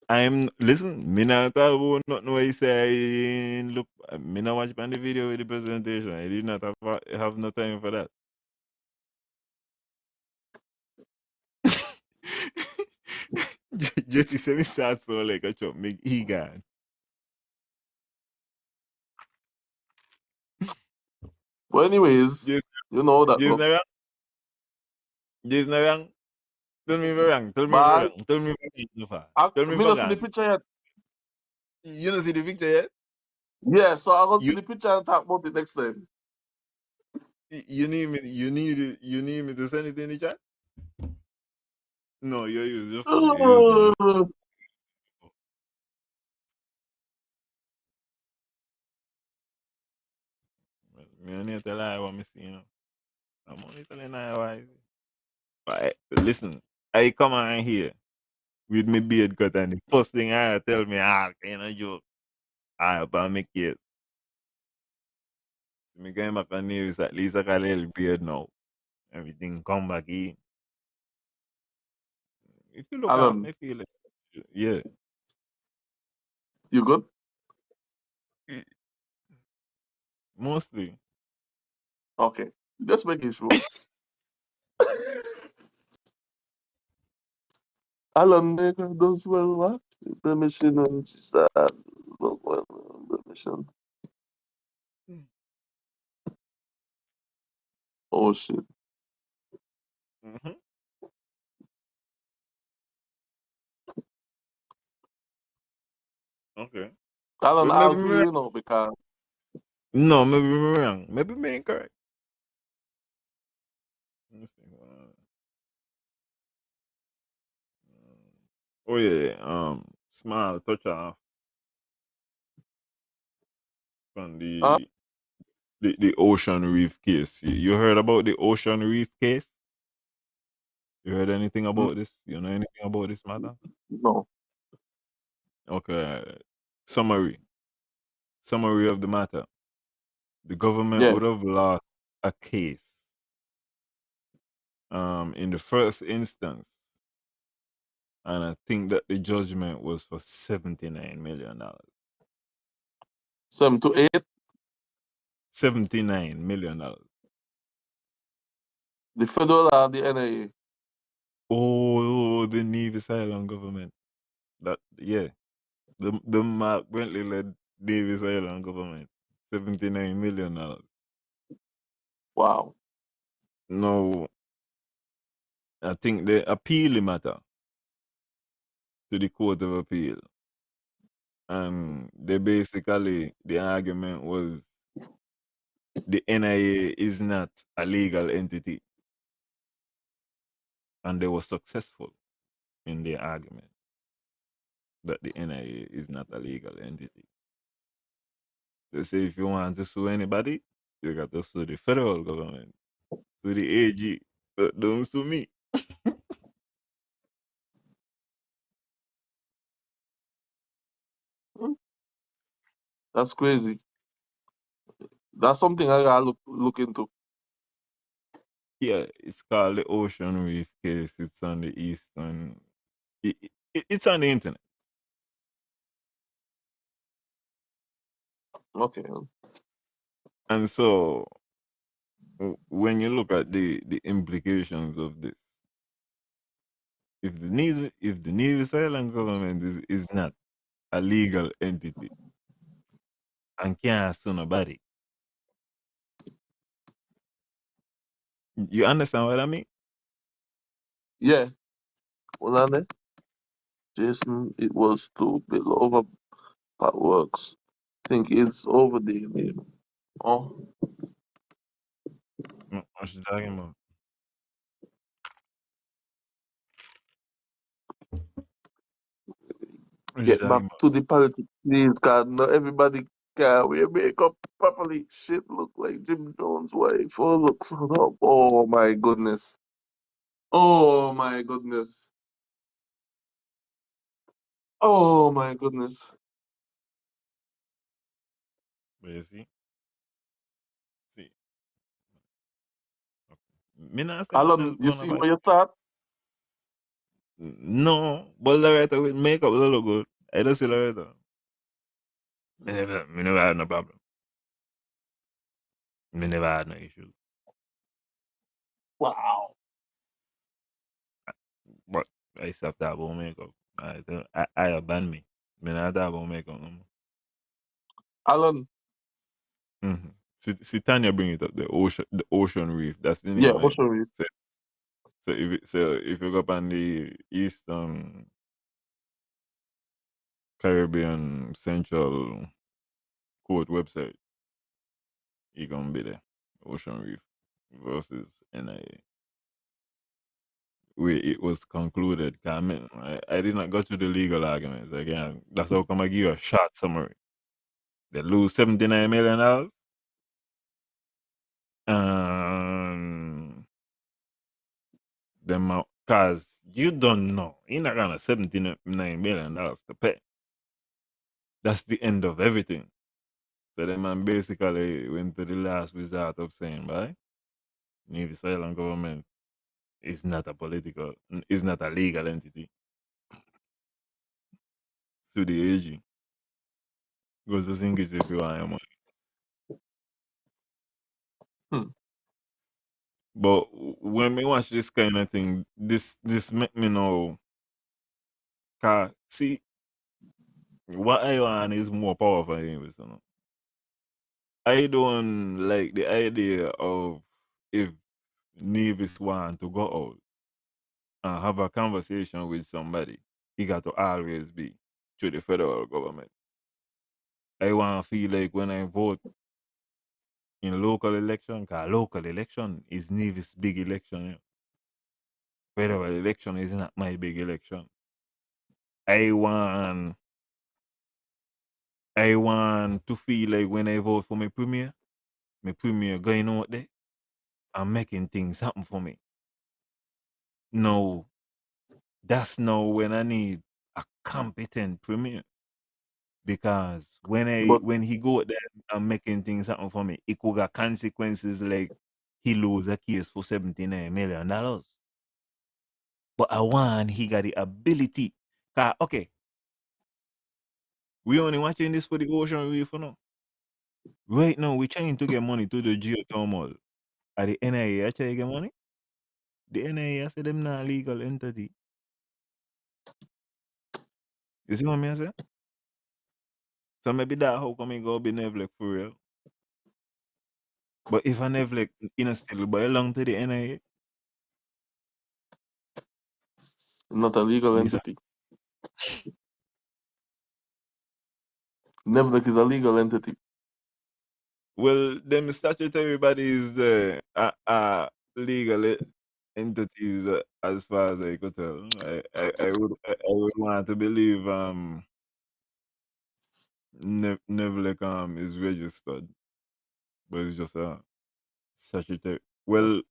Speaker 4: I'm listen, me not talk about nothing what he say. Look, me not watch on the video with the presentation. I did not have no time for that. Jetty say me start so like a chop, make he gone.
Speaker 3: But anyways,
Speaker 4: Just,
Speaker 3: you know that
Speaker 4: just
Speaker 3: look.
Speaker 4: not wrong. Just not wrong. Tell me if I'm wrong. Tell me if I'm
Speaker 3: But
Speaker 4: wrong. Tell me if I'm so far.
Speaker 3: I
Speaker 4: Tell me if
Speaker 3: me
Speaker 4: I'm
Speaker 3: not see the
Speaker 4: wrong.
Speaker 3: picture yet.
Speaker 4: You don't see the picture yet?
Speaker 3: Yeah, so I'm gonna see
Speaker 4: You
Speaker 3: the picture and talk about it next time.
Speaker 4: you need me to send it in the chat? No, you use your phone. You're using your phone. Me only tell her what me see, you know. I'm only telling her why. But listen, I come on here with me beard cut and the first thing I tell me, can I joke? But make it. So me going back on news, at least I got a little beard now. Everything come back in. If you look off,
Speaker 3: Alan,
Speaker 4: me feel it. Yeah.
Speaker 3: you good?
Speaker 4: Mostly.
Speaker 3: Okay. Just making sure. Alan Baker does well what? The mission and start well, the mission. Oh shit.
Speaker 4: Mm-hmm. Okay.
Speaker 3: Alan,
Speaker 4: Well,
Speaker 3: I'll
Speaker 4: maybe
Speaker 3: for
Speaker 4: me.
Speaker 3: you know because
Speaker 4: No, maybe me wrong. Maybe me incorrect. Let me see. Oh yeah. Smile touch off from
Speaker 3: uh,
Speaker 4: the ocean reef case. You heard about the ocean reef case? You heard anything about this? You know anything about this matter?
Speaker 3: no.
Speaker 4: Okay. Summary. Summary of the matter. The government
Speaker 3: Yeah.
Speaker 4: would have lost a case in the first instance, and I think that the judgment was for $79 million.
Speaker 3: 7 to 8.
Speaker 4: $79 million.
Speaker 3: The federal or the NIA?
Speaker 4: Oh, the Nevis Island government. That yeah, the Mark Brentley led Nevis Island government. $79 million.
Speaker 3: Wow.
Speaker 4: No, I think they appeal the matter to the Court of Appeal, and they basically the argument was the NIA is not a legal entity, and they were successful in their argument that the NIA is not a legal entity. They say if you want to sue anybody, you got to sue the federal government, sue the AG, but don't sue me.
Speaker 3: Hmm, that's crazy. That's something I gotta look into.
Speaker 4: Yeah, it's called the Ocean Reef case. It's on the eastern. It's on the internet.
Speaker 3: Okay.
Speaker 4: And so when you look at the implications of this, if the Nevis Island government is not a legal entity and can't sue nobody, you understand what I mean?
Speaker 3: Yeah. Well, on there. Jason, it was to below over part works. Think it's over the name. Oh,
Speaker 4: What you talking about? What you
Speaker 3: get back
Speaker 4: talking about?
Speaker 3: to the politics, please, God. No, everybody can wear makeup properly. Shit look like Jim Jones' wife. Oh, looks up. Oh my goodness. Oh my goodness. Oh my goodness.
Speaker 4: But you see, me not say nothing
Speaker 3: Alan,
Speaker 4: else
Speaker 3: you
Speaker 4: about
Speaker 3: see where
Speaker 4: nobody.
Speaker 3: you start?
Speaker 4: No, but Loretta with makeup will look good. I don't see Loretta. Me never had no problem. Me never had no issue.
Speaker 3: Wow.
Speaker 4: But I stopped that about makeup. I abandoned me. Me not that about makeup no more.
Speaker 3: Alan,
Speaker 4: Mm-hmm. See, Tanya bring it up. The ocean reef. That's the
Speaker 3: yeah,
Speaker 4: name of it.
Speaker 3: Ocean Reef.
Speaker 4: So, so if you go up on the Eastern Caribbean Central Court website, you gonna be there. Ocean Reef versus NIA. Where it was concluded. 'Cause I did not go through the legal arguments again. That's how come I give you a short summary. They lose $79 million. Them cause you don't know. You're not gonna $79 million to pay. That's the end of everything. So the man basically went to the last resort of saying, "Bye, Navy Island government is not a political, is not a legal entity." So the AG goes to sing it if you want your money.
Speaker 3: Hmm.
Speaker 4: But when we watch this kind of thing, this make me know. Cause see, what I want is more powerful than you know. I don't like the idea of if Nevis want to go out and have a conversation with somebody, it got to always be through the federal government. I want to feel like when I vote in local election, cause local election is Nevis big election. Federal election is not my big election. I want I want to feel like when I vote for my premier going out there and making things happen for me. No, that's now when I need a competent premier. Because
Speaker 3: But
Speaker 4: when he go out there and making things happen for me, it could got consequences like he lose a case for $79 million. But I want he got the ability. Okay, we only watching this for the ocean reef for now. Right now, we're trying to get money to the geothermal. At the NIA, try to get money. The NIA say them not legal entity. You see what I say? So maybe that how come he go be Nevlek for real. But if I Nevlek in a still belong to the NIA,
Speaker 3: Not a legal
Speaker 4: me say,
Speaker 3: entity. Nevlek is a legal entity.
Speaker 4: well, them statutory bodies legal entities as far as I could tell. I would want to believe Nevlek is registered, but it's just a statutory. Well,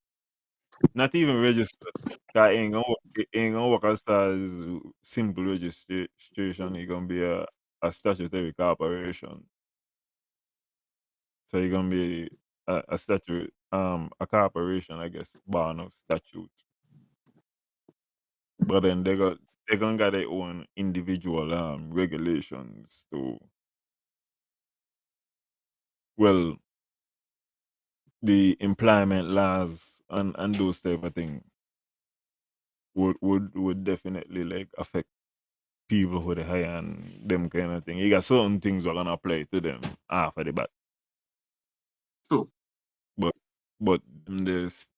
Speaker 4: not even registered. 'Cause it ain't gonna work as far as simple registration. It's gonna be a statutory corporation. So it's gonna be a statute, a corporation, I guess, born of statute. But then they gonna got their own individual regulations to, well, the employment laws and those type of things would definitely like affect people who they hire and them kind of thing. You got certain things are gonna apply to them after the bat.
Speaker 3: True.
Speaker 4: But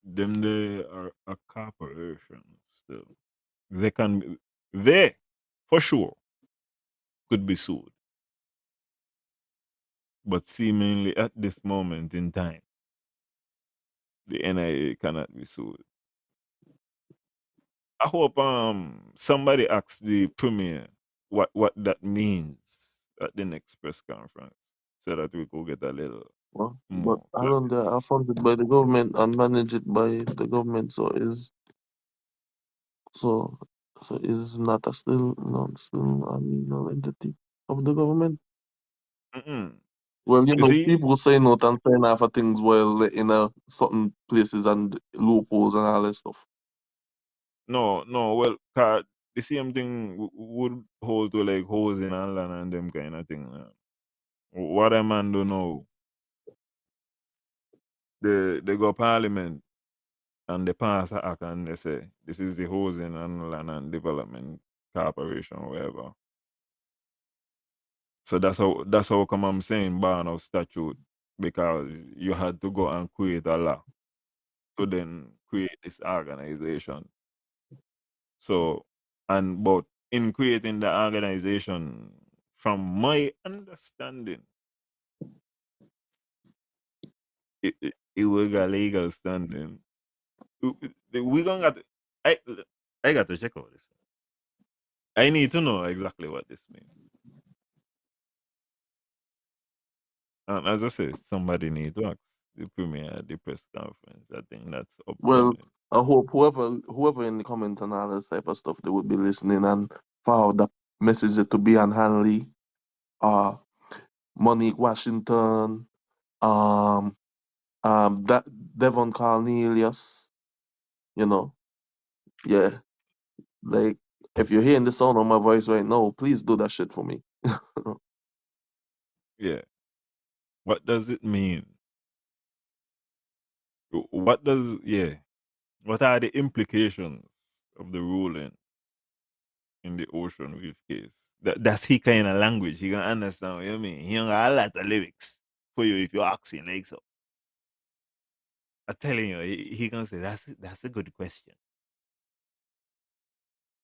Speaker 4: them they are a corporation still. They can they for sure could be sued. But seemingly at this moment in time, the NIA cannot be sued. I hope somebody asks the premier what that means at the next press conference so that we could get a little
Speaker 3: Well, but
Speaker 4: more
Speaker 3: Alan, they
Speaker 4: clarity.
Speaker 3: are funded by the government and managed by the government, so so is not a still a legal entity of the government.
Speaker 4: Mm-mm.
Speaker 3: Well,
Speaker 4: You see,
Speaker 3: people sign out and sign off for things while in certain places and loopholes and all that stuff.
Speaker 4: no, well, 'cause the same thing would hold to like housing and land and them kind of thing. What a man do know, they go parliament and they pass a act and they say this is the housing and land and development corporation or whatever. So that's how come I'm saying ban of statute, because you had to go and create a law to then create this organization. So, but in creating the organization, from my understanding, it will got legal standing. We gonna got I I got to check out this. I need to know exactly what this means. And as I say, somebody need to ask the premier at the press conference. I think that's
Speaker 3: Well,
Speaker 4: upcoming.
Speaker 3: I hope whoever in the comments and all that type of stuff, they would be listening and follow the message to be on Hanley, uh, Monique Washington, um, that Devon Cornelius, you know, yeah, like if you're hearing the sound of my voice right now, please do that shit for me.
Speaker 4: Yeah. What does it mean? What does yeah? What are the implications of the ruling in the Ocean Reef case? That's he kind of language. He gonna understand what you mean. He don't got a lot of lyrics for you if you're asking like so. I'm telling you, he gonna say that's a good question,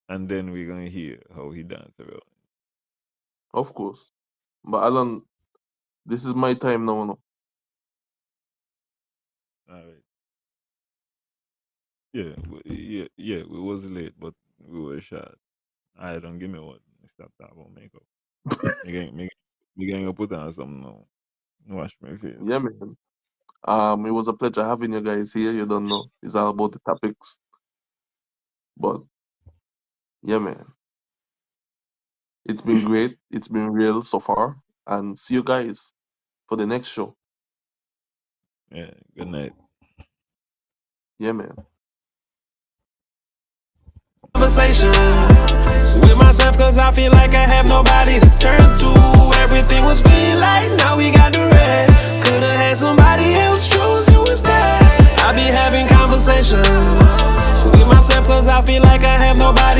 Speaker 4: and then we're gonna hear how he dance around.
Speaker 3: Of course, but Alan, this is my time now. No?
Speaker 4: All right. Yeah, yeah. We was late, but we were short. I don't give me what. Stop talking about makeup. Me getting put on something now. Wash my face.
Speaker 3: Yeah, man. It was a pleasure having you guys here. You don't know, it's all about the topics, but yeah, man. It's been great. It's been real so far, and see you guys for the next show.
Speaker 4: Yeah. Good night.
Speaker 3: Yeah, man.
Speaker 1: Conversation with myself, cause I feel like I have nobody to turn to. Everything was green light, now we got the red. Could've had somebody else choose you instead. I be having conversations with myself, cause I feel like I have nobody